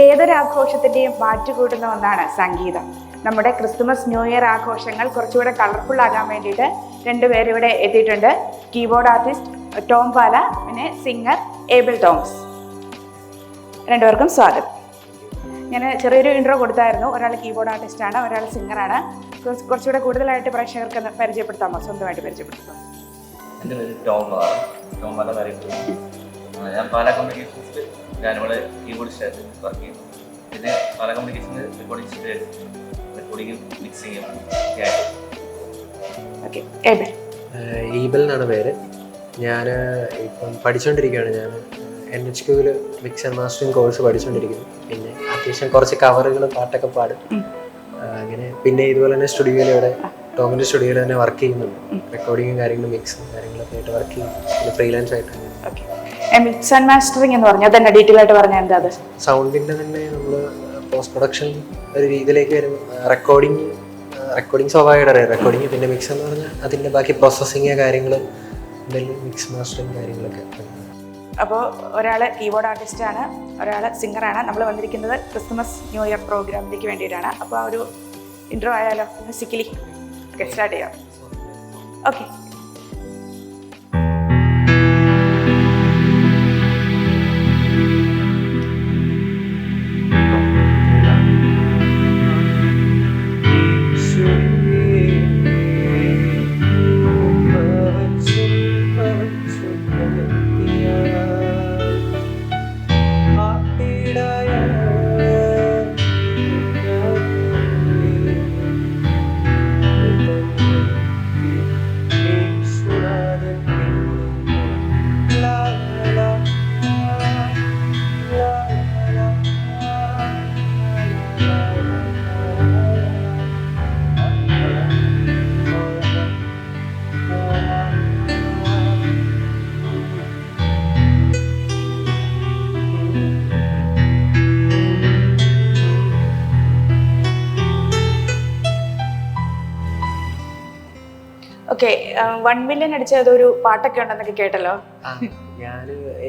ഏതൊരാഘോഷത്തിൻ്റെയും മാറ്റുകൂട്ടുന്ന ഒന്നാണ് സംഗീതം. നമ്മുടെ ക്രിസ്തുമസ് ന്യൂ ഇയർ ആഘോഷങ്ങൾ കുറച്ചുകൂടെ കളർഫുൾ ആകാൻ വേണ്ടിയിട്ട് രണ്ടുപേരും ഇവിടെ എത്തിയിട്ടുണ്ട്. കീബോർഡ് ആർട്ടിസ്റ്റ് ടോം പാല, പിന്നെ സിംഗർ ഏബിൾ തോമസ്. രണ്ടുപേർക്കും സ്വാഗതം. ഞാൻ ചെറിയൊരു ഇൻട്രോ കൊടുത്തായിരുന്നു. ഒരാൾ കീബോർഡ് ആർട്ടിസ്റ്റാണ്, ഒരാൾ സിംഗറാണ്. കുറച്ചുകൂടെ കൂടുതലായിട്ട് പ്രേക്ഷകർക്ക് പരിചയപ്പെടുത്താമോ? സ്വന്തമായിട്ട് പരിചയപ്പെടുത്താമോ? എൻ്റെ പേര് ടോം പാല അറിയപ്പെടുന്നു. ഞാൻ പാല കമ്മ്യൂണിക്കേഷൻസിൽ ഞാനിവിടെ കീബോർഡിസ്റ്റായിട്ട് വർക്ക് ചെയ്യുന്നു. പിന്നെ പാല കമ്മ്യൂണിക്കേഷനിൽ റെക്കോർഡിങ്ങും മിക്സിങ്ങും ഓക്കെ. ഈബൽ എന്നാണ് പേര്. ഞാൻ ഇപ്പം പഠിച്ചുകൊണ്ടിരിക്കുകയാണ്. ഞാൻ NHQവിൽ മിക്സ് ആൻഡ് മാസ്റ്ററിങ് കോഴ്സ് പഠിച്ചുകൊണ്ടിരിക്കുന്നു. പിന്നെ അത്യാവശ്യം കുറച്ച് കവറുകൾ പാട്ടൊക്കെ പാടും അങ്ങനെ. പിന്നെ ഇതുപോലെ തന്നെ സ്റ്റുഡിയോയിൽ ഇവിടെ ടോമിൻ്റെ സ്റ്റുഡിയോയിൽ തന്നെ വർക്ക് ചെയ്യുന്നുണ്ട്. റെക്കോർഡിങ്ങും കാര്യങ്ങളും മിക്സും കാര്യങ്ങളൊക്കെ ആയിട്ട് വർക്ക് ചെയ്യും. പിന്നെ ഫ്രീലാൻസ് ആയിട്ട്. മിക്സ് ആൻഡ് മാസ്റ്ററിങ് എന്ന് പറഞ്ഞാൽ തന്നെ ഡീറ്റെയിൽ ആയിട്ട് പറഞ്ഞാൽ എന്താ അത്? സൗണ്ടിൻ്റെ തന്നെ നമ്മൾ പോസ്റ്റ് പ്രൊഡക്ഷൻ ഒരു രീതിയിലേക്ക് വരും. റെക്കോർഡിങ് സ്വാഭാവികമായിട്ട് റെക്കോർഡിങ്, പിന്നെ മിക്സ് എന്ന് പറഞ്ഞാൽ അതിൻ്റെ ബാക്കി പ്രോസസ്സിങ് കാര്യങ്ങൾ, എന്തെങ്കിലും മിക്സ് മാസ്റ്ററിങ് കാര്യങ്ങളൊക്കെ. അപ്പോൾ ഒരാൾ കീബോർഡ് ആർട്ടിസ്റ്റാണ്, ഒരാൾ സിംഗറാണ്. നമ്മൾ വന്നിരിക്കുന്നത് ക്രിസ്മസ് ന്യൂ ഇയർ പ്രോഗ്രാമിലേക്ക് വേണ്ടിയിട്ടാണ്. അപ്പോൾ ആ ഒരു ഇൻട്രോ ആയാലോ മ്യൂസിക്കലി? ഓക്കെ, സ്റ്റാർട്ട് ചെയ്യാം. ഓക്കെ. ഓക്കെ. 1 മില്യൺ അടിച്ച ഒരു പാട്ടൊക്കെ ഉണ്ടെന്നൊക്കെ കേട്ടല്ലോ.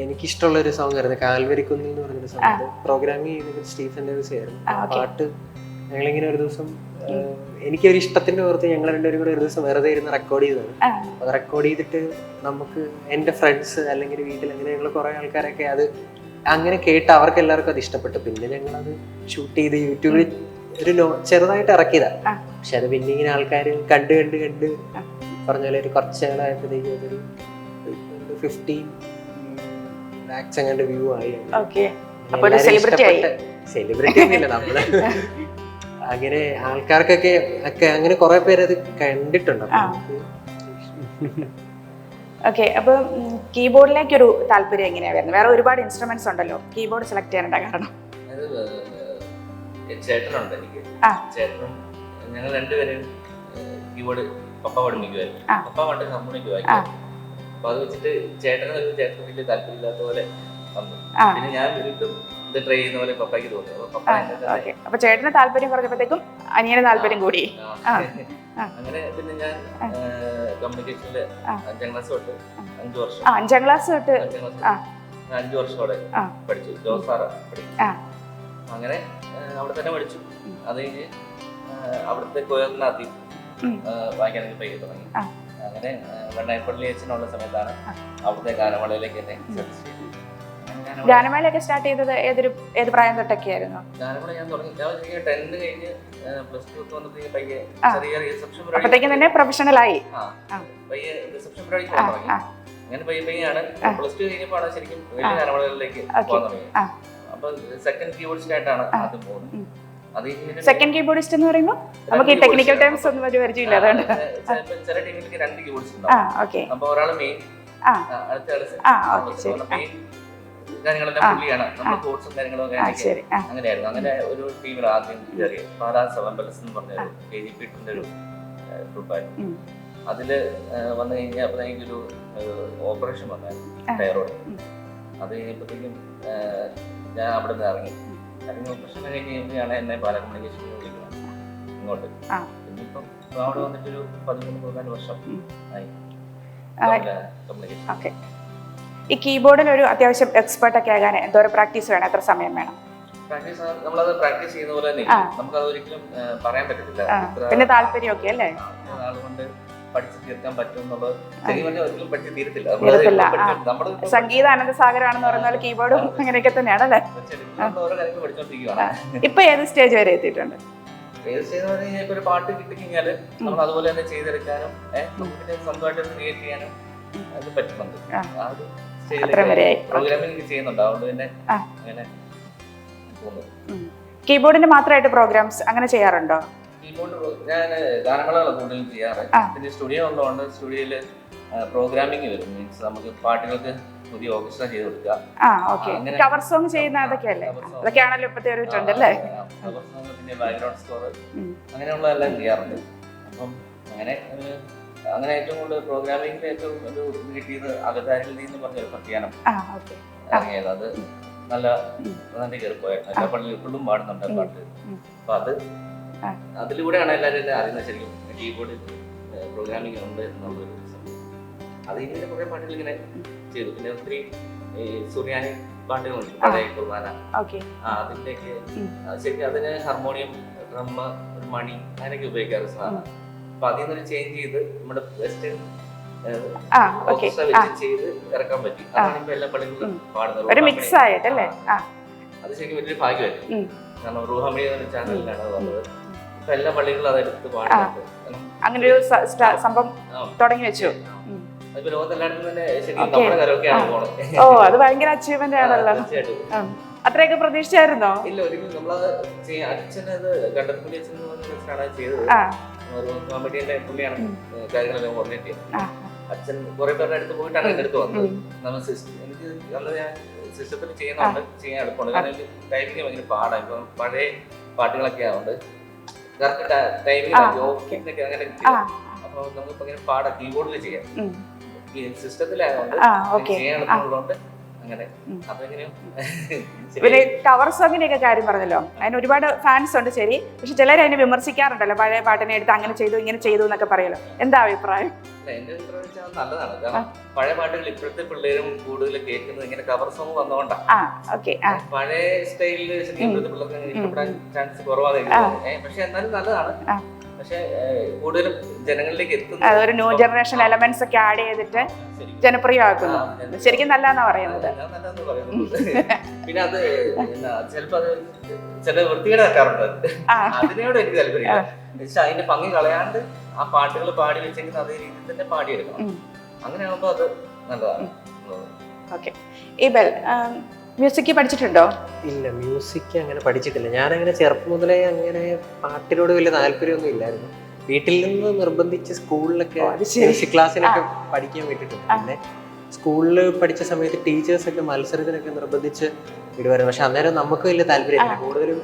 എനിക്കിഷ്ടമുള്ള ഒരു സോങ് ആയിരുന്നു കാൽവരിക്കുന്ന് എന്ന് പറഞ്ഞൊരു സോങ്. പ്രോഗ്രാമിംഗ് ചെയ്യുന്നത് സ്റ്റീഫൻ ഡേവിസ് ആയിരുന്നു. പാട്ട് ഞങ്ങളിങ്ങനെ ഒരു ദിവസം, എനിക്കൊരു ഇഷ്ടത്തിന്റെ പുറത്ത് ഞങ്ങൾ രണ്ടുപേരും കൂടെ ഒരു ദിവസം വെറുതെ ഇരുന്ന് റെക്കോർഡ് ചെയ്തതാണ്. അത് റെക്കോർഡ് ചെയ്തിട്ട് നമുക്ക് എൻ്റെ ഫ്രണ്ട്സ് അല്ലെങ്കിൽ വീട്ടിൽ അങ്ങനെ ഞങ്ങൾ കുറേ ആൾക്കാരൊക്കെ അത് അങ്ങനെ കേട്ട് അവർക്ക് എല്ലാവർക്കും അത് ഇഷ്ടപ്പെട്ടു. പിന്നെ ഞങ്ങളത് ഷൂട്ട് ചെയ്ത് യൂട്യൂബിൽ ഒരു ചെറുതായിട്ട് ഇറക്കിയതാണ്. പക്ഷെ അത് പിന്നെ ഇങ്ങനെ ആൾക്കാർ കണ്ട് പറഞ്ഞ പോലെ ഒരു കുറച്ച് നാളായപ്പോഴത്തേക്കും അതൊരു 15 lakhs അങ്ങാണ്ട് വ്യൂ ആയി. സെലിബ്രിറ്റി ഒന്നുമില്ല നമ്മള്. അങ്ങനെ ആൾക്കാർക്കൊക്കെ അങ്ങനെ കുറെ പേര് അത് കണ്ടിട്ടുണ്ട്. ഓക്കെ. അപ്പൊ കീബോർഡിലേക്ക് ഒരു താല്പര്യം എങ്ങനെയാ വരുന്നത്? വേറെ ഒരുപാട് ഇൻസ്ട്രുമെന്റ്സ് ഉണ്ടല്ലോ, കീബോർഡ് സെലക്ട് ചെയ്യാനുണ്ടാ കാരണം? ചേട്ടനുണ്ട് എനിക്ക്. ചേട്ടനും ഞങ്ങൾ രണ്ടുപേരും കീബോർഡ് പപ്പ പഠിപ്പിക്കുമായിരുന്നു. പപ്പ പണ്ട് ഹാർമോണിയമായിരുന്നു. അപ്പൊ അത് വെച്ചിട്ട് ചേട്ടന് വലിയ താല്പര്യമില്ലാത്ത പോലെ വന്നു. പിന്നെ ഞാൻ വീണ്ടും ഇത് ട്രൈ ചെയ്യുന്ന പോലെ പപ്പയ്ക്ക് തോന്നി. അപ്പൊ ചേട്ടന് താല്പര്യം പറഞ്ഞപ്പോഴത്തേക്കും അനിയന് താല്പര്യം കൂടി. അങ്ങനെ പിന്നെ ഞാൻ കമ്മ്യൂണിക്കേഷനില് 5ാം ക്ലാസ് തൊട്ട് 5 വർഷം 5ാം ക്ലാസ് തൊട്ട് 5 വർഷം അവിടെ പഠിച്ചു. ജോസാറ പഠിച്ചു. അങ്ങനെ അവിടെ തന്നെ പഠിച്ചു. അത് കഴിഞ്ഞ് അവിടുത്തെ കൊയറിനകത്തി വായിക്കാനൊക്കെ പയ്യെ തുടങ്ങി. അങ്ങനെ വെണ്ണായപ്പള്ളി അച്ഛനുള്ള സമയത്താണ് അവിടുത്തെ ഗാനമേളയിലേക്ക് എന്നെ സെലക്ട് ചെയ്തത്. ഗാനമേളയൊക്കെ സ്റ്റാർട്ട് ചെയ്തത് ഏത് പ്രായം തൊട്ടൊക്കെ ആയിരുന്നു? ഗാനമേള ഞാൻ തുടങ്ങി 10th കഴിഞ്ഞ് +2 വന്നപ്പോഴത്തേക്ക് പയ്യെ ചെറിയ റിസപ്ഷൻ അപ്പോഴത്തേക്കും തന്നെ പ്രൊഫഷണൽ ആയി. പയ്യെ റിസപ്ഷൻ പരിപാടി പോകാൻ തുടങ്ങി. അങ്ങനെ പയ്യാണ് +2 കഴിഞ്ഞപ്പോഴാണ് ശരിക്കും വലിയ ഗാനമേളകളിലേക്ക് പോകാൻ തുടങ്ങി. അപ്പൊ സെക്കൻഡ് കീബോർഡിസ്റ്റായിട്ടാണ് ആദ്യം പോകുന്നത്. സെക്കൻഡ് കീബോർഡിസ്റ്റ് എന്ന് പറയുമ്പോൾ നമുക്ക് ഈ ടെക്നിക്കൽ ടേംസ് ഒന്നും ഒരു പരിചയമില്ല, അതുകൊണ്ട് ചില ടീമിലേക്ക് 2 കീബോർഡിസ്റ്റ് ഉണ്ടാവും. അപ്പൊ ഒരാൾ മെയിൻ, കാര്യങ്ങളെല്ലാം പുള്ളിയാണ്. നമ്മൾ കോഴ്സും കാര്യങ്ങളും അങ്ങനെയായിരുന്നു. അങ്ങനെ ഒരു ടീമിൽ ആദ്യം ചെറിയ പാലാ 7 Bells എന്ന് പറഞ്ഞ KGP-ന്റെ ഒരു ഗ്രൂപ്പായിരുന്നു. അതില് വന്നു കഴിഞ്ഞാൽ അപ്പൊ എനിക്കൊരു ഓപ്പറേഷൻ വന്നായിരുന്നു തൈറോയ്ഡ്. അത് കഴിഞ്ഞപ്പോഴത്തേക്കും ഞാൻ അവിടെ നിന്ന് ഇറങ്ങി ഓപ്പറേഷൻ കഴിഞ്ഞാണ് എന്നെ പാല കമ്മ്യൂണിക്കേഷനിൽ വിളിക്കുന്നത് ഇങ്ങോട്ട്. ഇന്നിപ്പം അവിടെ വന്നിട്ടൊരു 13-14 വർഷം ആയി കമ്മ്യൂണിക്കേഷൻ. ഈ കീബോർഡിൽ ഒരു അത്യാവശ്യം എക്സ്പേർട്ട് ഒക്കെ ആകാൻ എന്തോരം പ്രാക്ടീസ് വേണം, എത്ര സമയം വേണം? പ്രാക്ടീസ് നമ്മളത് പ്രാക്ടീസ് ചെയ്യുന്ന പോലെ തന്നെ നമുക്കത് ഒരിക്കലും പറയാൻ പറ്റത്തില്ല. പിന്നെ താല്പര്യമൊക്കെ അല്ലേ നാളുകൊണ്ട് പഠിച്ചു തീർക്കാൻ പറ്റും എന്നുള്ളത് ശരിക്കും പറഞ്ഞാൽ ഒരിക്കലും പഠിച്ചു തീരത്തില്ല. നമ്മുടെ സംഗീത ആനന്ദസാഗരാണെന്ന് പറയുന്ന കീബോർഡും അങ്ങനെയൊക്കെ തന്നെയാണ് അല്ലേ? ഓരോ കാര്യങ്ങൾ പഠിച്ചോണ്ടിരിക്കുകയാണ്. ഇപ്പൊ ഏത് സ്റ്റേജ് വരെ എത്തിയിട്ടുണ്ട്? ഏത് സ്റ്റേജ് പറഞ്ഞു കഴിഞ്ഞാൽ ഒരു പാട്ട് കിട്ടിക്കഴിഞ്ഞാല് നമ്മൾ അതുപോലെ തന്നെ ചെയ്തെടുക്കാനും നമുക്ക് സ്വന്തമായിട്ട് ക്രിയേറ്റ് ചെയ്യാനും അത് പറ്റുന്നുണ്ട്. ആ ഒരു സ്റ്റേജിൽ പ്രോഗ്രാമിംഗ് ചെയ്യുന്നുണ്ട്. അതുകൊണ്ട് തന്നെ അങ്ങനെ കീബോർഡിന് മാത്രമായിട്ട് പ്രോഗ്രാംസ് അങ്ങനെ ചെയ്യാറുണ്ടോ? കീബോർഡ് ഞാൻ ഗാനങ്ങളാണ് കൂടുതലും ചെയ്യാറ്. പിന്നെ സ്റ്റുഡിയോ ഉള്ളതുകൊണ്ട് സ്റ്റുഡിയോയില് പ്രോഗ്രാമിംഗ് വരും. മീൻസ് നമുക്ക് പാട്ടുകൾക്ക് പുതിയ ഓർക്കസ്ട്ര ചെയ്ത് കൊടുക്കുക. കവർ സോങ് ചെയ്യുന്ന അതൊക്കെയല്ലേ? അതൊക്കെയാണല്ലോ ഇപ്പത്തെ ഒരു ട്രെൻഡ് അല്ലേ? കവർ സോങ് പിന്നെ ബാക്ക്ഗ്രൗണ്ട് സ്കോർ അങ്ങനെയുള്ളതെല്ലാം ചെയ്യാറുണ്ട്. അപ്പം അങ്ങനെ ഏറ്റവും കൂടുതൽ പ്രോഗ്രാമിംഗിൽ ഏറ്റവും ഒരു കിട്ടിയത് അകതാരിൽ നിന്ന് പറഞ്ഞൊരു പ്രത്യാനം ഇറങ്ങിയത്. അത് നല്ല കയറിപ്പോയായിരുന്നു. എല്ലാ പള്ളിയിൽ ഇപ്പോഴും പാടുന്നുണ്ട് പാട്ട്. അപ്പൊ അതിലൂടെയാണ് എല്ലാവരും അറിയുന്നത് ശരിക്കും കീബോർഡ് പ്രോഗ്രാമിംഗ് ഉണ്ട് എന്നുള്ളൊരു സംഭവം. അത് ഇങ്ങനെ കുറെ പാട്ടുകൾ ഇങ്ങനെ ചെയ്തു. പിന്നെ ഒത്തിരി സുറിയാനി പാട്ടുകളുണ്ട്, പഴയ കുർബാന, അതിന്റെയൊക്കെ ശരിക്കും അതിന് ഹാർമോണിയം, ഡ്രം, ഒരു മണി അങ്ങനെയൊക്കെ ഉപയോഗിക്കാറ് സാധനം. അപ്പൊ അതിൽ നിന്നൊരു ചേഞ്ച് ചെയ്ത് നമ്മുടെ വെസ്റ്റേൺ ചെയ്ത് ഇറക്കാൻ പറ്റി. അതാണ് ഇപ്പൊ എല്ലാ പള്ളികളും പാടുന്നത്. അത് ശരിക്കും വലിയൊരു ഭാഗ്യമായിരുന്നു. കാരണം റൂഹമണി എന്ന ചാനലിലാണ് അത് വന്നത്. ഇപ്പൊ എല്ലാ പള്ളികളും അതെടുത്ത് പാടുന്നുണ്ട്. അങ്ങനെ ഒരു സംഭവം തുടങ്ങി വെച്ചു. അതിപ്പോ ലോകത്തെല്ലായിടത്തും തന്നെ ശരിക്കും നമ്മുടെ കരമൊക്കെയാണ് പോണത്. ഓ, അത് ഭയങ്കര അച്ചീവ്മെന്റ് ആണല്ലോ. അത്രയൊക്കെ പ്രതീക്ഷിച്ചായിരുന്നോ? ഇല്ല, ഒരിക്കലും നമ്മളത് അച്ഛനത് കണ്ടെത്തുപുള്ളി അച്ഛൻ വെച്ചിട്ടാണ് ചെയ്തത്. കോമഡിയുടെ പുള്ളിയാണ് കാര്യങ്ങളെല്ലാം കോർഡിനേറ്റ് ചെയ്യുന്നത്. അച്ഛൻ കുറെ പേരുടെ അടുത്ത് പോയിട്ടാണ് എന്റെ അടുത്ത് വന്നത്. നമ്മൾ എനിക്ക് അന്ന് ഞാൻ സിസ്റ്റത്തിൽ ചെയ്യുന്നുണ്ട്, ചെയ്യാൻ എളുപ്പമുണ്ട്. കാരണം എനിക്ക് ടൈമിങ് ഭയങ്കര പാടാണ്. ഇപ്പൊ പഴയ പാട്ടുകളൊക്കെ ആവുന്നുണ്ട് കറക്റ്റ് ടൈമിങ് അങ്ങനെ. അപ്പൊ നമുക്കിപ്പോ ഇങ്ങനെ പാടാം, കീബോർഡിൽ ചെയ്യാം. ഈ സിസ്റ്റത്തിലായതുകൊണ്ട് ചെയ്യാൻ എളുപ്പമുള്ളതുകൊണ്ട് അങ്ങനെ. പിന്നെ കവർ സോങ്ങിനെയൊക്കെ കാര്യം പറഞ്ഞല്ലോ, അതിന് ഒരുപാട് ഫാൻസ് ഉണ്ട് ശരി. പക്ഷെ ചിലർ അതിനെ വിമർശിക്കാറുണ്ടല്ലോ, പഴയ പാട്ടിനെ എടുത്ത് അങ്ങനെ ചെയ്തു ഇങ്ങനെ ചെയ്തു എന്നൊക്കെ പറയല്ലോ. എന്താ അഭിപ്രായം? എന്റെ അഭിപ്രായം വെച്ചാൽ നല്ലതാണ്. കാരണം പഴയ പാട്ടുകൾ ഇപ്പോഴത്തെ പിള്ളേരും കൂടുതൽ കേൾക്കുന്നത് ഇങ്ങനെ കവർ സോങ് വന്നതുകൊണ്ടാണ്. പഴയ സ്റ്റൈലില് ഇപ്പോഴത്തെ പിള്ളേർക്ക് ഇഷ്ടപ്പെടാൻ ചാൻസ് കുറവാണ്. പക്ഷെ എന്നാലും നല്ലതാണ്. പക്ഷെ കൂടുതലും ജനങ്ങളിലേക്ക് എത്തുന്നത് ഒരു ന്യൂ ജനറേഷൻ എലമെന്റ്സ് ഒക്കെ ആഡ് ചെയ്തിട്ട് ജനപ്രിയമാക്കുന്നു. ശരിക്കും നല്ലതാ പറയുന്നത്. പിന്നെ അത് ചിലപ്പോ അത് ചില വൃത്തികേടാക്കാറുണ്ട്. അതിനോട് എനിക്ക് താല്പര്യമില്ല. പക്ഷെ അതിന്റെ ഭംഗി കളയാണ്ട് ആ പാട്ടുകൾ പാടി വെച്ചെങ്കിൽ അതേ രീതിയിൽ തന്നെ പാടിയെടുക്കണം. അങ്ങനെയാകുമ്പോ അത് നല്ലതാണ്. മ്യൂസിക് പഠിച്ചിട്ടുണ്ടോ? ഇല്ല, മ്യൂസിക് അങ്ങനെ പഠിച്ചിട്ടില്ല. ഞാനങ്ങനെ ചെറുപ്പം മുതലേ അങ്ങനെ പാട്ടിനോട് വലിയ താല്പര്യമൊന്നും ഇല്ലായിരുന്നു. വീട്ടിൽ നിന്ന് നിർബന്ധിച്ച് സ്കൂളിലൊക്കെ മ്യൂസിക് ക്ലാസ്സിനൊക്കെ പഠിക്കാൻ വിട്ടിട്ടുണ്ട്. പിന്നെ സ്കൂളിൽ പഠിച്ച സമയത്ത് ടീച്ചേഴ്സൊക്കെ മത്സരത്തിനൊക്കെ നിർബന്ധിച്ച് വിടുമായിരുന്നു. പക്ഷെ അന്നേരം നമുക്ക് വലിയ താല്പര്യമില്ല. കൂടുതലും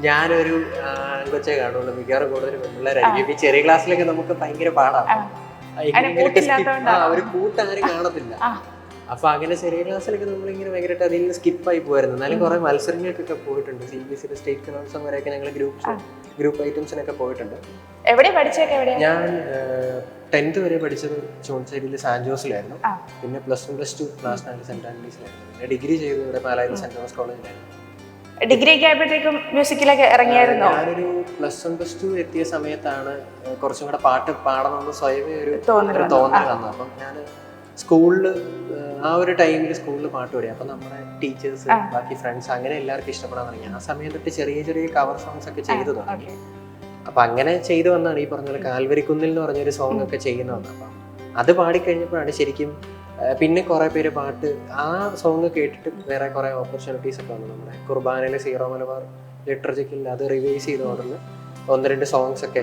ഞാനൊരു ആൺകൊച്ചെ കാണുള്ളൂ, മിക്കവാറും കൂടുതലും പിള്ളേരായിരിക്കും. ഈ ചെറിയ ക്ലാസ്സിലൊക്കെ നമുക്ക് ഭയങ്കര പാടാണ്. ഒരു കൂട്ടാരും കാണത്തില്ല. അപ്പൊ അങ്ങനെ ചെറിയ ക്ലാസ്സിലൊക്കെ നമ്മളിങ്ങനെ ഭയങ്കരമായിട്ട് അതിൽ നിന്ന് സ്കിപ്പായി പോയിരുന്നു. എന്നാലും കുറെ മത്സരങ്ങൾക്കൊക്കെ പോയിട്ടുണ്ട്. CBSE സ്റ്റേറ്റ് കലോത്സവം വരെയൊക്കെ ഞങ്ങൾ ഗ്രൂപ്പ് ഐറ്റംസിനൊക്കെ പോയിട്ടുണ്ട്. ഞാൻ 10th വരെ പഠിച്ചത് ചോൺശ്ശേരിയിലെ സാന്റ് ജോസിലായിരുന്നു. പിന്നെ +1 +2 ക്ലാസ് 9 സെന്റ് ആൻഡ്രീസിലായിരുന്നു. പിന്നെ ഡിഗ്രി ചെയ്തു ഇവിടെ പാലായിൽ സെന്റ് തോമസ് കോളേജിലായിരുന്നു. ഡിഗ്രി ഒക്കെ ആയപ്പോഴത്തേക്കും മ്യൂസിക്കിലൊക്കെ ഇറങ്ങിയായിരുന്നോ? ഞാനൊരു +1 +2 എത്തിയ സമയത്താണ് കുറച്ചും കൂടെ പാട്ട് പാടണമെന്ന് സ്വയമേ ഒരു തോന്നൽ വന്നു. അപ്പം ഞാൻ സ്കൂളിൽ ആ ഒരു ടൈമിൽ സ്കൂളിൽ പാട്ട് പാടി. അപ്പം നമ്മുടെ ടീച്ചേഴ്സ്, ബാക്കി ഫ്രണ്ട്സ്, അങ്ങനെ എല്ലാവർക്കും ഇഷ്ടപ്പെടാൻ തുടങ്ങി. ആ സമയത്തൊട്ട് ചെറിയ ചെറിയ കവർ സോങ്സ് ഒക്കെ ചെയ്തു തുടങ്ങി. അപ്പം അങ്ങനെ ചെയ്തു വന്നാണ് ഈ പറഞ്ഞ പോലെ കാൽവരിക്കുന്നിൽ എന്ന് പറഞ്ഞൊരു സോങ് ഒക്കെ ചെയ്യുന്ന വന്നത്. അപ്പം അത് പാടിക്കഴിഞ്ഞപ്പോഴാണ് ശരിക്കും പിന്നെ കുറേ പേര് പാട്ട് ആ സോങ് കേട്ടിട്ട് വേറെ കുറേ ഓപ്പർച്യൂണിറ്റീസ് ഒക്കെ വന്നു. നമ്മുടെ കുർബാനയിലെ സീറോ മലബാർ ലിറ്റർജിക്കലിൽ അത് റിവൈസ് ചെയ്ത് തുടർന്ന് 1-2 സോങ്സ് ഒക്കെ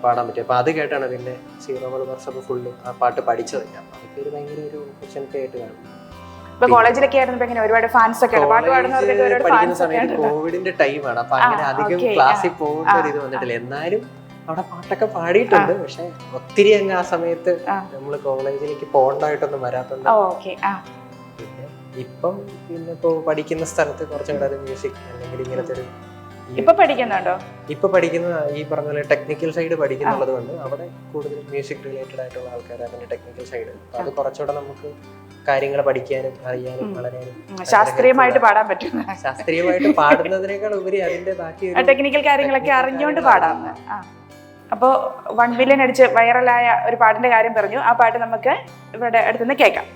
പാടാൻ പറ്റും. അപ്പോൾ അത് കേട്ടാണ് പിന്നെ സീറോ മലബാർ സഭ ഫുള്ള് ആ പാട്ട് പഠിച്ചത്. അപ്പം അതൊക്കെ ഒരു ഭയങ്കര ഒരു ഓപ്പർച്യൂണിറ്റി ആയിട്ട് കാണും. പഠിക്കുന്ന സമയത്ത് കോവിഡിന്റെ ടൈമാണ്. അപ്പൊ അങ്ങനെ അധികം ക്ലാസ്സിൽ പോകേണ്ട ഒരു ഇത് വന്നിട്ടില്ല. എന്നാലും അവിടെ പാട്ടൊക്കെ പാടിയിട്ടുണ്ട്. പക്ഷെ ഒത്തിരി അങ്ങ് ആ സമയത്ത് നമ്മള് കോളേജിലേക്ക് പോകണ്ടായിട്ടൊന്നും വരാത്തോണ്ട്. പിന്നെ ഇപ്പം പിന്നെ ഇപ്പോ പഠിക്കുന്ന സ്ഥലത്ത് കുറച്ചും കൂടെ മ്യൂസിക് അല്ലെങ്കിൽ ഇങ്ങനത്തെ ഒരു ഇപ്പൊ പഠിക്കുന്നുണ്ടോ? ഇപ്പൊ പഠിക്കുന്ന ഈ പറഞ്ഞ പോലെ ടെക്നിക്കൽ സൈഡ് പഠിക്കുന്നുള്ളത് കൊണ്ട് അവിടെ കൂടുതൽ മ്യൂസിക് റിലേറ്റഡ് ആയിട്ടുള്ള ആൾക്കാർ അതിന്റെ ടെക്നിക്കൽ സൈഡ് അത് കുറച്ചുകൂടെ നമുക്ക് കാര്യങ്ങൾ പഠിക്കാനും അറിയാനും വളരാനും. ശാസ്ത്രീയമായിട്ട് പാടാൻ പറ്റും. ശാസ്ത്രീയമായിട്ട് പാടുന്നതിനേക്കാൾ ഉപരി അതിന്റെ ബാക്കി ടെക്നിക്കൽ കാര്യങ്ങളൊക്കെ അറിഞ്ഞുകൊണ്ട് പാടാമെന്ന്. അപ്പോൾ 1 മില്യൺ അടിച്ച് വൈറലായ ഒരു പാട്ടിന്റെ കാര്യം പറഞ്ഞു. ആ പാട്ട് നമുക്ക് ഇവിടെ അടുത്തുനിന്ന് കേൾക്കാം.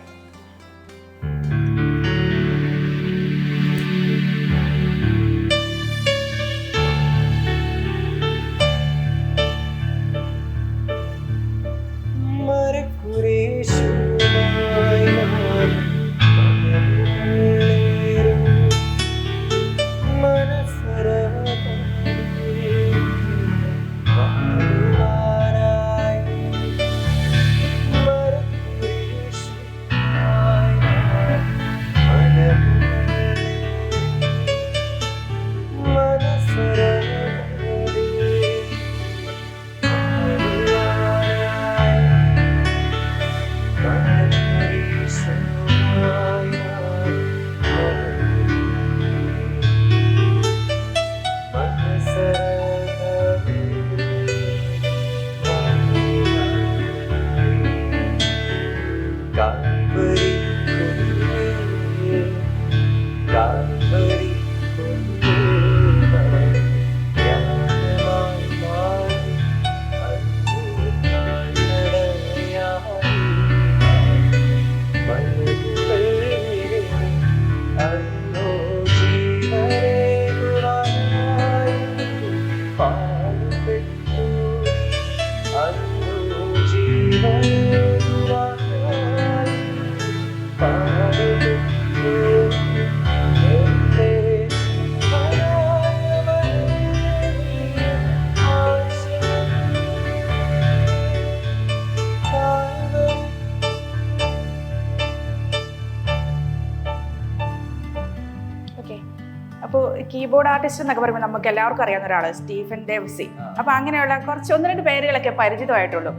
അപ്പോൾ കീബോർഡ് ആർട്ടിസ്റ്റ് എന്നൊക്കെ പറയുമ്പോൾ നമുക്ക് എല്ലാവർക്കും അറിയാവുന്ന ഒരാള് സ്റ്റീഫൻ ഡേവ്സി. അപ്പൊ അങ്ങനെയുള്ള കുറച്ച് 1-2 പേരുകളൊക്കെ പരിചിതമായിട്ടുള്ളൂ.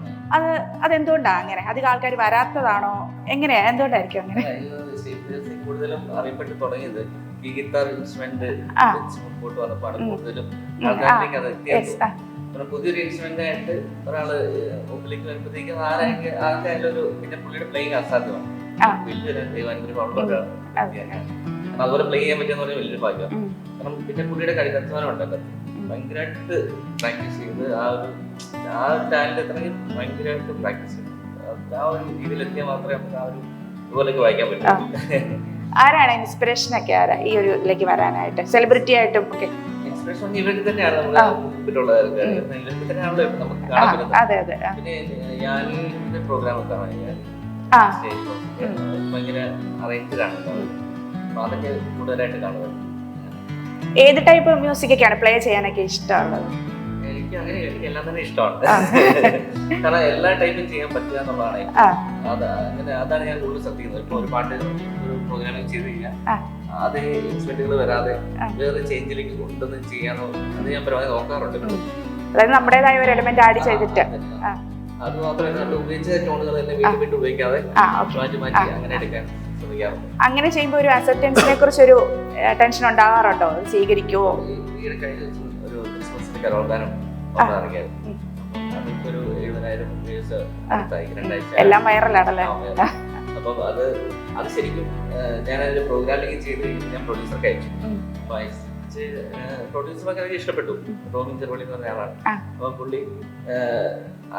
അതെന്തുകൊണ്ടാണ് അങ്ങനെ? അധികം ആൾക്കാർ വരാത്തതാണോ? എങ്ങനെയാ, എന്തുകൊണ്ടായിരിക്കും അങ്ങനെ? കൂടുതലും അറിയപ്പെട്ട് തുടങ്ങിയത് ഈ ഗിത്താർ ഇൻസ്ട്രുമെന്റ് മുമ്പോട്ട് വന്നപ്പോഴാണ് കൂടുതലും പുതിയൊരു ഇൻസ്ട്രുമെന്റ് ആയിട്ട് ഒരാള് മുമ്പിലേക്ക് വരുമ്പോഴത്തേക്കും ആർക്കായാലും പിന്നെ പുള്ളിയുടെ പ്ലേയിങ് അസാധ്യമാണ്. അതുപോലെ പ്ലേ ചെയ്യാൻ പറ്റുന്ന പറഞ്ഞാൽ വലിയൊരു ഭാഗ്യം. കാരണം പിന്നെ പുള്ളിയുടെ കളിക്കച്ചവനം ഉണ്ടല്ലോ, ഭയങ്കരമായിട്ട് പ്രാക്ടീസ് ചെയ്ത് ആ ഒരു ടാലന്റ് എത്തണമെങ്കിൽ ഭയങ്കരമായിട്ട് പ്രാക്ടീസ് ചെയ്യും. ആ ഒരു രീതിയിലെത്തിയാൽ മാത്രമേ നമുക്ക് ആ ഒരു ഇതുപോലൊക്കെ വായിക്കാൻ പറ്റൂ. ആരാണ് ഇൻസ്പിറേഷൻ ഒക്കെ? ആരാ ഈ ഒരു ഇതിലേക്ക് വരാനായിട്ട്? സെലിബ്രിറ്റി ആയിട്ടും ഒക്കെ ഇൻസ്പിറേഷൻ ഇവർക്ക് തന്നെയാണ് നമ്മുടെ മുമ്പിലുള്ള ഇവർക്ക് തന്നെയാണല്ലോ നമുക്ക് കാണാൻ പറ്റുന്നത്. പിന്നെ ഞാൻ പ്രോഗ്രാം ഒക്കെ ഭയങ്കര അറേഞ്ച്ഡ് ആണ്, അതൊക്കെ കൂടുതലായിട്ട് കാണുന്നത്. ഏത് ടൈപ്പ് മ്യൂസിക് ഒക്കെയാണ് പ്ലേ ചെയ്യാനൊക്കെ ഇഷ്ടമുള്ളത്? എനിക്ക് അങ്ങനെ എനിക്ക് എല്ലാം തന്നെ ഇഷ്ടമാണ്. കാരണം എല്ലാ ടൈപ്പും ചെയ്യാൻ പറ്റുക എന്നുള്ളതാണ് അതാണ് ഞാൻ കൂടുതൽ ശ്രദ്ധിക്കുന്നത്. ഇപ്പൊ ഒരു പാട്ട് ഒരു പ്രോഗ്രാമിംഗ് ചെയ്ത് കഴിഞ്ഞാൽ അതേ ഇൻസ്ട്രുമെന്റുകൾ വരാതെ വേറെ ചേഞ്ചിലേക്ക് കൊണ്ടുവന്ന് ചെയ്യാനോ അത് ഞാൻ പരമാവധി നോക്കാറുണ്ട്. അതായത് നമ്മുടേതായ ഒരു എലിമെന്റ് ആഡ് ചെയ്തിട്ട് അത് മാത്രമല്ല നമ്മൾ ഉപയോഗിച്ച ടോണുകൾ തന്നെ വീണ്ടും വീണ്ടും ഉപയോഗിക്കാതെ മാറ്റി മാറ്റി അങ്ങനെ എടുക്കാൻ ശ്രമിക്കാറുണ്ട്. അങ്ങനെ ചെയ്യുമ്പോൾ ഒരു അക്സെപ്റ്റൻസിനെ കുറിച്ചൊരു ടെൻഷൻ ഉണ്ടാകാറുണ്ടോ? സ്വീകരിക്കുവോ? ഈ കഴിഞ്ഞ ദിവസം ഒരു ക്രിസ്മസിന്റെ കരോൾഗാനം ഇറങ്ങിയായിരുന്നു. അതിപ്പോ ഒരു 70,000 വ്യൂസ് എല്ലാം വൈറലാണല്ലേ? അപ്പം അത് ശരിക്കും ഞാനൊരു പ്രോഗ്രാമിംഗ് ചെയ്ത് ഞാൻ പ്രൊഡ്യൂസർക്ക് അയച്ചു. അപ്പൊ പ്രൊഡ്യൂസർക്ക് എനിക്ക് ഇഷ്ടപ്പെട്ടു. ടോമിൻ ചെറുപള്ളി എന്ന് പറഞ്ഞ ആളാണ്. അപ്പൊ പുള്ളി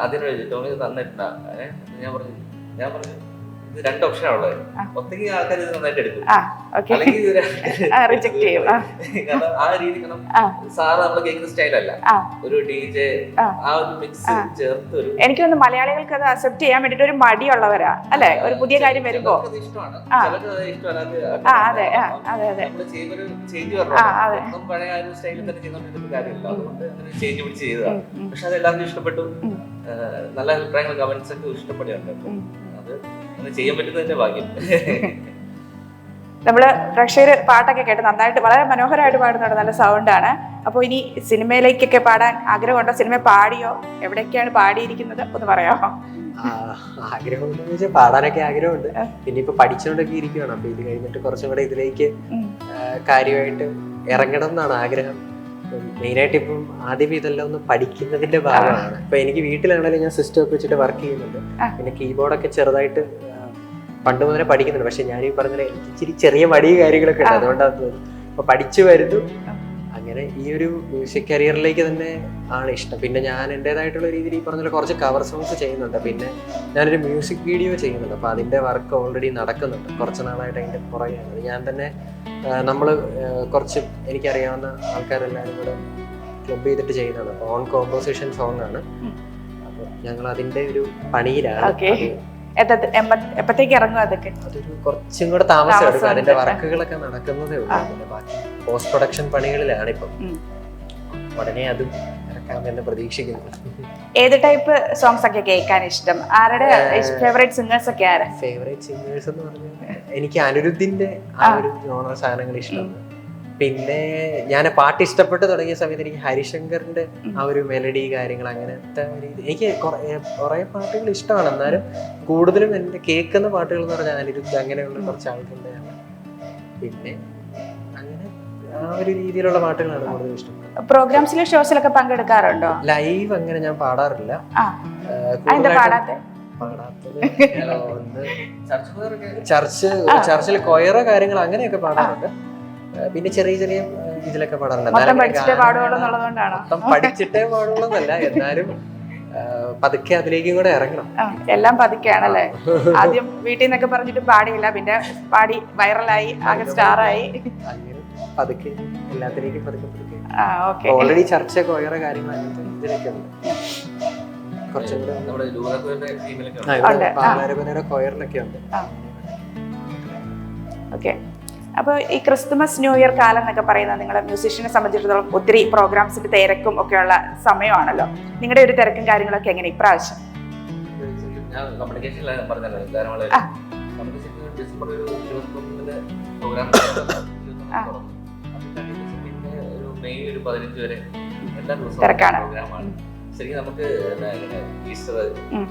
ആദ്യം ടോമി തന്നിട്ടുണ്ടാ. ഞാൻ പറഞ്ഞു ഇത് 2 ഓപ്ഷനാണുള്ളത്. ഒന്നെങ്കിൽ ആൾക്കാർ ഇത് നന്നായിട്ട് എടുക്കും, അല്ലെങ്കിൽ റിജക്ട് ചെയ്യും. കാരണം ആ രീതി സാറ് നമ്മൾ കേൾക്കുന്ന സ്റ്റൈലല്ല, ഒരു DJ ആ ഒരു മിക്സ് ചേർത്ത് ഒരു എനിക്ക് തോന്നുന്നു മലയാളികൾക്ക് അത് അക്സെപ്റ്റ് ചെയ്യാൻ വേണ്ടിട്ട് ഒരു മടിയുള്ളവരാ അല്ലെ? ഒരു പുതിയ കാര്യം വരുമ്പോ ഇഷ്ടമാണ്, അതെ അതെ അതെ ചേഞ്ച് പറഞ്ഞു. പഴയ ആ ഒരു സ്റ്റൈലിൽ തന്നെ ചെയ്യുന്നോണ്ട് കാര്യമില്ല, അതുകൊണ്ട് അങ്ങനെ ചേഞ്ച് പിടിച്ച് ചെയ്തതാണ്. പക്ഷെ അത് എല്ലാവർക്കും ഇഷ്ടപ്പെട്ടു. നല്ല അഭിപ്രായങ്ങൾ കമന്റ്സ് ഒക്കെ ഇഷ്ടപ്പെടുകയുണ്ട്. അത് ചെയ്യാൻ പറ്റുന്നതിന്റെ ഭാഗ്യം. നമ്മള് പ്രേക്ഷകര് പാട്ടൊക്കെ കേട്ട് നന്നായിട്ട് വളരെ മനോഹരമായിട്ട് പാടുന്നുണ്ട്, നല്ല സൗണ്ടാണ്. അപ്പോൾ ഇനി സിനിമയിലേക്കൊക്കെ പാടാൻ ആഗ്രഹമുണ്ടോ? സിനിമ പാടിയോ? എവിടെയൊക്കെയാണ് പാടിയിരിക്കുന്നത് ഒന്ന് പറയാമോ? ആഗ്രഹമുണ്ടെന്ന് വെച്ചാൽ പാടാനൊക്കെ ആഗ്രഹമുണ്ട്. പിന്നെ ഇപ്പൊ പഠിച്ചുകൊണ്ടൊക്കെ ഇരിക്കുകയാണ്. അപ്പൊ ഇത് കഴിഞ്ഞിട്ട് കുറച്ചും കൂടെ ഇതിലേക്ക് കാര്യമായിട്ട് ഇറങ്ങണം എന്നാണ് ആഗ്രഹം. മെയിനായിട്ട് ഇപ്പം ആദ്യം ഇതെല്ലാം ഒന്ന് പഠിക്കുന്നതിന്റെ ഭാഗമാണ്. ഇപ്പൊ എനിക്ക് വീട്ടിലാണെങ്കിലും ഞാൻ സിസ്റ്റം ഒക്കെ വെച്ചിട്ട് വർക്ക് ചെയ്യുന്നുണ്ട്. പിന്നെ കീബോർഡൊക്കെ ചെറുതായിട്ട് പണ്ട് മുതലേ പഠിക്കുന്നുണ്ട്. പക്ഷെ ഞാൻ ഈ പറഞ്ഞ എനിക്ക് ഇച്ചിരി ചെറിയ മടി കാര്യങ്ങളൊക്കെ ഉണ്ട്, അതുകൊണ്ടാണ് തോന്നുന്നു. അപ്പൊ പഠിച്ചു വരുന്നു. അങ്ങനെ ഈ ഒരു മ്യൂസിക് കരിയറിലേക്ക് തന്നെ ആണ് ഇഷ്ടം. പിന്നെ ഞാൻ എൻ്റെതായിട്ടുള്ള രീതിയിൽ ഈ പറഞ്ഞ കുറച്ച് കവർ സോങ്സ് ചെയ്യുന്നുണ്ട്. പിന്നെ ഞാനൊരു മ്യൂസിക് വീഡിയോ ചെയ്യുന്നുണ്ട്. അപ്പോൾ അതിൻ്റെ വർക്ക് ഓൾറെഡി നടക്കുന്നുണ്ട്. കുറച്ച് നാളായിട്ട് അതിൻ്റെ പുറകെയാണ്. ഞാൻ തന്നെ നമ്മൾ കുറച്ച് എനിക്കറിയാവുന്ന ആൾക്കാരെല്ലാവരും കൂടെ ക്ലബ് ചെയ്തിട്ട് ചെയ്യുന്നതാണ്. അപ്പോൾ ഓൺ കോമ്പോസിഷൻ സോങ് ആണ്. അപ്പോൾ ഞങ്ങൾ അതിൻ്റെ ഒരു പണിയിലാണ്. എപ്പത്തേക്ക് ഇറങ്ങും അതൊക്കെ? അതൊരു കുറച്ചും കൂടെ താമസം എടുക്കും. അതിന്റെ വർക്കുകളൊക്കെ നടക്കുന്നതേ ഉള്ളൂ. പിന്നെ ബാക്കി പോസ്റ്റ് പ്രൊഡക്ഷൻ പണികളിലാണ് ഇപ്പം. ഉടനെ അതും ഇറക്കാമെന്ന് പ്രതീക്ഷിക്കുന്നു. ഏത് ടൈപ്പ് സോങ്സ് ഒക്കെ കേൾക്കാൻ ഇഷ്ടം? ആരുടെ ഫേവറേറ്റ് സിംഗേഴ്സ് ഒക്കെ ആരാ? ഫേവറേറ്റ് സിംഗേഴ്സ് എന്ന് പറഞ്ഞാൽ എനിക്ക് അനിരുദ്ധിന്റെ ആ ഒരു ജോണർ സാധനങ്ങൾ ഇഷ്ടമാണ്. പിന്നെ ഞാൻ പാട്ട് ഇഷ്ടപ്പെട്ട് തുടങ്ങിയ സമയത്ത് എനിക്ക് ഹരിശങ്കറിന്റെ ആ ഒരു മെലഡി കാര്യങ്ങൾ അങ്ങനത്തെ എനിക്ക് കുറെ പാട്ടുകൾ ഇഷ്ടമാണ്. എന്നാലും കൂടുതലും എൻ്റെ കേൾക്കുന്ന പാട്ടുകൾ എന്ന് പറഞ്ഞാൽ അനിരുദ്ധ് അങ്ങനെയുള്ള കുറച്ച് ആൾക്കാരുടെയാണ്. പിന്നെ അങ്ങനെ ആ ഒരു രീതിയിലുള്ള പാട്ടുകളാണ് കൂടുതൽ ഇഷ്ടം. പ്രോഗ്രാംസിലും ഷോസിലൊക്കെ പങ്കെടുക്കാറുണ്ടോ? ലൈവ് അങ്ങനെ ഞാൻ പാടാറില്ല. പാടാത്തത് ഒന്ന് ചർച്ചിൽ കൊയറോ കാര്യങ്ങൾ അങ്ങനെയൊക്കെ പാടാറുണ്ട്. പിന്നെ ചെറിയ ചെറിയ ഇതിലൊക്കെ പാടാറുണ്ട്. മൊത്തം പഠിച്ചിട്ടേ പാടുള്ളൂ. എന്നല്ല, എന്നാലും പതുക്കെ അതിലേക്കും കൂടെ ഇറങ്ങണം. എല്ലാം പതുക്കെയാണല്ലേ? ആദ്യം വീട്ടിൽ നിന്നൊക്കെ പറഞ്ഞിട്ട് പാടിയില്ല, പിന്നെ പാടി വൈറലായി, ആകെ സ്റ്റാറായി. അങ്ങനെ പതുക്കെ എല്ലാത്തിലേക്കും പതുക്കെ ഓൾറെഡി ചർച്ച കൊയറ കാര്യങ്ങൾ അങ്ങനത്തെ ഇതിലൊക്കെ ഉണ്ട്. കുറച്ചും കൂടെ കൊയറിലൊക്കെ ഉണ്ട്. ഓക്കെ. അപ്പോൾ ഈ ക്രിസ്തുമസ് ന്യൂ ഇയർ കാലം എന്നൊക്കെ പറയുന്നത് നിങ്ങളുടെ മ്യൂസീഷ്യനെ സംബന്ധിച്ചിടത്തോളം ഒത്തിരി പ്രോഗ്രാംസിന്റെ തിരക്കും ഒക്കെയുള്ള സമയമാണല്ലോ. നിങ്ങളുടെ ഒരു തിരക്കും കാര്യങ്ങളൊക്കെ എങ്ങനെ ഇപ്രാവശ്യം? തിരക്കാണ്. ശരിക്കും നമുക്ക് ഈസ്റ്റർ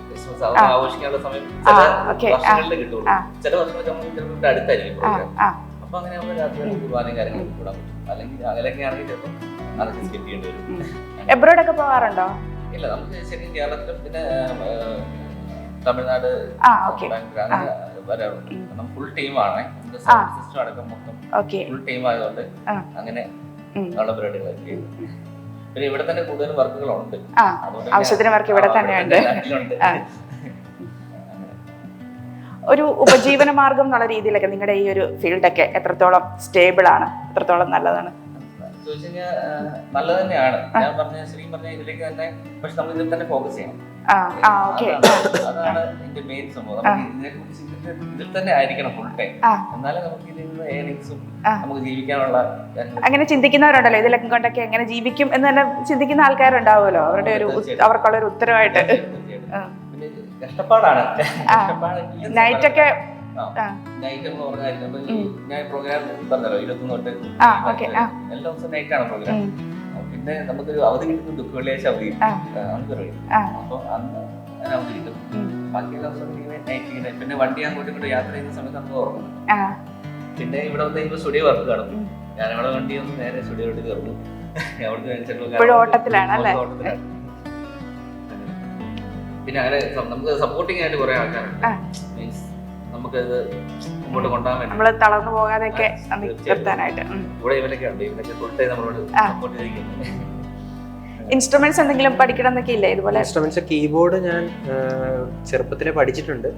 ക്രിസ്മസ് ആഘോഷിക്കാനുള്ള സമയം ചില വർഷങ്ങളിലേ കിട്ടുള്ളൂ. ചില വർഷങ്ങളൊക്കെ നമുക്ക് അടുത്തായിരിക്കും പ്രോഗ്രാം. അപ്പൊ അങ്ങനെ നമ്മൾ രാത്രി കുർബാനയും കാര്യങ്ങളൊക്കെ കൂടാൻ പറ്റും. അല്ലെങ്കിൽ അകലൊക്കെ ആണെങ്കിൽ ചിലപ്പോൾ അതൊക്കെ സ്കിപ്പ് ചെയ്യേണ്ടി വരും. എബ്രോഡൊക്കെ പോകാറുണ്ടോ? ഇല്ല, നമുക്ക് ശരിക്കും കേരളത്തിലും പിന്നെ തമിഴ്നാട് അങ്ങനെ വരാറുണ്ട്. കാരണം ഫുൾ ടീമാണ്, നമുക്ക് സൗണ്ട് സിസ്റ്റം അടക്കം മൊത്തം ഫുൾ ടീം ആയതുകൊണ്ട് അങ്ങനെ ഉള്ള പരിപാടികളൊക്കെ ചെയ്യും. പിന്നെ ഇവിടെ തന്നെ കൂടുതൽ വർക്കുകളുണ്ട്. ആവശ്യത്തിന് വർക്ക് ഇവിടെ തന്നെയുണ്ട്. ഒരു ഉപജീവന മാർഗം എന്നുള്ള രീതിയിലൊക്കെ നിങ്ങളുടെ ഈ ഒരു ഫീൽഡൊക്കെ എത്രത്തോളം സ്റ്റേബിൾ ആണ്, എത്രത്തോളം നല്ലതാണ്? ചോദിച്ചു കഴിഞ്ഞാൽ നല്ലത് തന്നെയാണ്. ഞാൻ ശരിക്കും പറഞ്ഞ ഇതിലേക്ക് തന്നെ, പക്ഷെ നമ്മൾ ഇതിൽ തന്നെ ഫോക്കസ് ചെയ്യണം. അതാണ് എന്റെ മെയിൻ സംഭവം. ഇതിൽ തന്നെ ആയിരിക്കണം ഫുൾ ടൈം. എന്നാലും നമുക്ക് ഇതിൽ നിന്ന് ഏർണിങ്സും നമുക്ക് ജീവിക്കാനുള്ള. അങ്ങനെ ചിന്തിക്കുന്നവരുണ്ടല്ലോ, ഇതിലൊക്കെ കൊണ്ടൊക്കെ എങ്ങനെ ജീവിക്കും എന്ന് തന്നെ ചിന്തിക്കുന്ന ആൾക്കാരുണ്ടാവുമല്ലോ. അവരുടെ ഒരു അവർക്കുള്ള ഒരു ഉത്തരവായിട്ട്. പിന്നെ കഷ്ടപ്പാടാണ്. നൈറ്റ് ഒക്കെ നൈറ്റ് എന്ന് പറഞ്ഞ ഞാൻ പ്രോഗ്രാം പറഞ്ഞല്ലോ 21 തൊട്ട് എല്ലാ ദിവസവും നൈറ്റാണ് പ്രോഗ്രാം. പിന്നെ നമുക്കൊരു അവധി കിട്ടുന്ന ദുഃഖ വെള്ളിയാഴ്ച അവധി നമുക്ക് പറയും. അപ്പൊ അന്ന് അവധി കിട്ടും. ബാക്കിയുള്ള ദിവസം നൈറ്റ്. പിന്നെ വണ്ടി അങ്ങോട്ടും ഇങ്ങോട്ടും യാത്ര ചെയ്യുന്ന സമയത്ത് നമുക്ക് ഉറങ്ങും. പിന്നെ ഇവിടെ വന്ന് കഴിയുമ്പോൾ സ്റ്റുഡിയോ വർക്ക് കാണും. ഞാൻ അവിടെ വണ്ടി ഒന്ന് നേരെ സ്റ്റുഡിയോട്ട് കയറുന്നു. ഓട്ടത്തിലാണ്. പിന്നെ അങ്ങനെ നമുക്ക് സപ്പോർട്ടിങ് ആയിട്ട് കുറെ ആൾക്കാരുണ്ട്. മീൻസ് നമുക്കത് മുമ്പോട്ട് കൊണ്ടുപോകാൻ വേണ്ടി, നമ്മള് തളർന്നു പോകാതെയൊക്കെ നിർത്താനായിട്ട് ഇവിടെ ഇവരൊക്കെ ഉണ്ട്. ഇവരൊക്കെ ഫുൾ ടൈം നമ്മളോട് സപ്പോർട്ട് ചെയ്തിരിക്കുന്നത്. ഇൻസ്ട്രുമെന്റ്സ് എന്തെങ്കിലും പഠിക്കണം എന്നൊക്കെ ഇല്ലേ? ഇതുപോലെ ഇൻസ്ട്രുമെന്റ്സ് കീബോർഡ് ഞാൻ ചെറുപ്പത്തിലെ പഠിച്ചിട്ടുണ്ട്.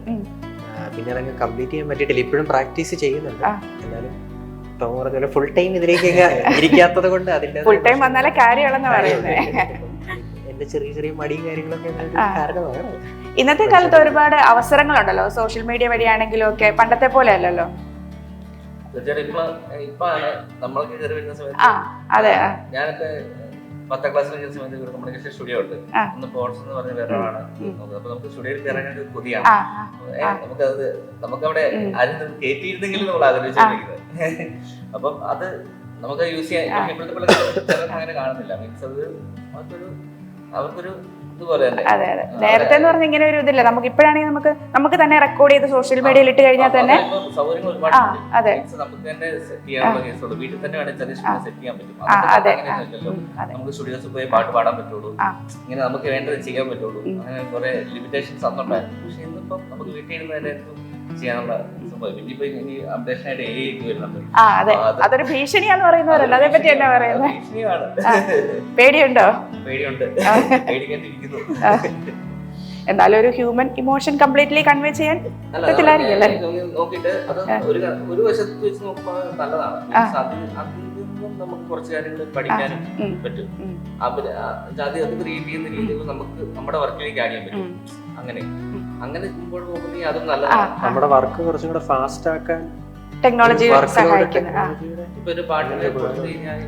പിന്നെ അതങ്ങ് കംപ്ലീറ്റ് ചെയ്യാൻ പറ്റിയിട്ടില്ല. ഇപ്പോഴും പ്രാക്ടീസ് ചെയ്യുന്നുണ്ട്. എന്നാലും പറഞ്ഞ ഫുൾ ടൈം ഇതിലേക്ക് ഇരിക്കാത്തത് കൊണ്ട് അതിന്റെ ഫുൾ ടൈം വന്നാലേ കാര്യമുള്ളെന്ന് പറയുന്നത്. എന്റെ ചെറിയ ചെറിയ മടിയും കാര്യങ്ങളൊക്കെ കാരണമാണ്. ഇന്നത്തെ കാലത്ത് ഒരുപാട് അവസരങ്ങളുണ്ടല്ലോ, സോഷ്യൽ മീഡിയ വഴിയാണെങ്കിലും ഒക്കെ. പണ്ടത്തെ പോലെ അല്ലല്ലോ. ഇപ്പാണ് നമ്മളൊക്കെ കയറി വരുന്ന സമയത്ത് ഞാനൊക്കെ 10ാം ക്ലാസ്സിൽ വരുന്ന സമയത്ത് കമ്മ്യൂണിക്കേഷൻ സ്റ്റുഡിയോ ഉണ്ട്. ഒന്ന് പോർട്സ് എന്ന് പറഞ്ഞ വേറെ ആളാണ്. അപ്പൊ നമുക്ക് സ്റ്റുഡിയോയിൽ കയറാനായിട്ട് കൊതിയാണ്. നമുക്കവിടെ ആരും കയറ്റിയിരുന്നെങ്കിലും നമ്മൾ ആഗ്രഹിച്ചിരിക്കുന്നത്. അപ്പം അത് നമുക്ക് യൂസ് ചെയ്യാൻ ഇപ്പോഴത്തെ അങ്ങനെ കാണുന്നില്ല. മീൻസ് അത് അവർക്കൊരു ഇതുപോലെ തന്നെ. അതെ അതെ. നേരത്തെ എന്ന് പറഞ്ഞാൽ ഇങ്ങനെ ഒരു ഇതില്ല. നമുക്ക് ഇപ്പോഴാണെങ്കിൽ നമുക്ക് തന്നെ റെക്കോർഡ് ചെയ്ത് സോഷ്യൽ മീഡിയയിൽ ഇട്ട് കഴിഞ്ഞാൽ തന്നെ സൗകര്യങ്ങൾ ഒരുപാട് നമുക്ക് തന്നെ സെറ്റ് ചെയ്യാനുള്ള കേസുള്ളൂ. വീട്ടിൽ തന്നെ വേണമെങ്കിൽ സെറ്റ് ചെയ്യാൻ പറ്റും. അങ്ങനെയല്ലോ നമുക്ക് സ്റ്റുഡിയോസിൽ പോയി പാട്ട് പാടാൻ പറ്റുള്ളൂ. ഇങ്ങനെ നമുക്ക് വേണ്ടത് ചെയ്യാൻ പറ്റുള്ളൂ. അങ്ങനെ കുറെ ലിമിറ്റേഷൻസ് അന്നുണ്ടായിരുന്നു. പക്ഷെ ഇന്നിപ്പം നമുക്ക് വീട്ടിൽ ഇരുന്ന് തന്നെ ചെയ്യാനുള്ള സംഭവം. ഇനിയിപ്പോ ഇനി അപ്ഡേഷൻ ആയിട്ട് AI ഒക്കെ വരുന്നുണ്ട്. അതെ, അതൊരു ഭീഷണിയാന്ന് പറയുന്നവരല്ലോ, അതേ പറ്റി എന്നാ പറയുന്നത്? ഭീഷണിയാണ്. പേടിയുണ്ടോ? പേടിയുണ്ട്, പേടിക്കാണ്ടിരിക്കുന്നു. എന്നാലും ഒരു ഹ്യൂമൻ ഇമോഷൻ കംപ്ലീറ്റ്ലി കൺവേ ചെയ്യാൻ പറ്റില്ലായിരിക്കും. നോക്കിയിട്ട് അത് ഒരു വശത്ത് വെച്ച് നോക്കുമ്പോൾ നല്ലതാണ്. അതിൽ നിന്നും നമുക്ക് കുറച്ച് കാര്യങ്ങൾ പഠിക്കാനും പറ്റും. അത് ക്രിയേറ്റ് ചെയ്യുന്ന രീതിയിൽ നമുക്ക് നമ്മുടെ വർക്കിലേക്ക് ആഡ് ചെയ്യാൻ പറ്റും. അങ്ങനെ മുമ്പോട്ട് നോക്കുന്നെങ്കിൽ അതും നല്ലതാണ്. നമ്മുടെ വർക്ക് കുറച്ചും കൂടെ ഫാസ്റ്റ് ആക്കാൻ ടെക്നോളജി സഹായിക്കുന്നു. ഇപ്പൊ ഒരു പാട്ടിനെ കൊടുത്തു കഴിഞ്ഞാൽ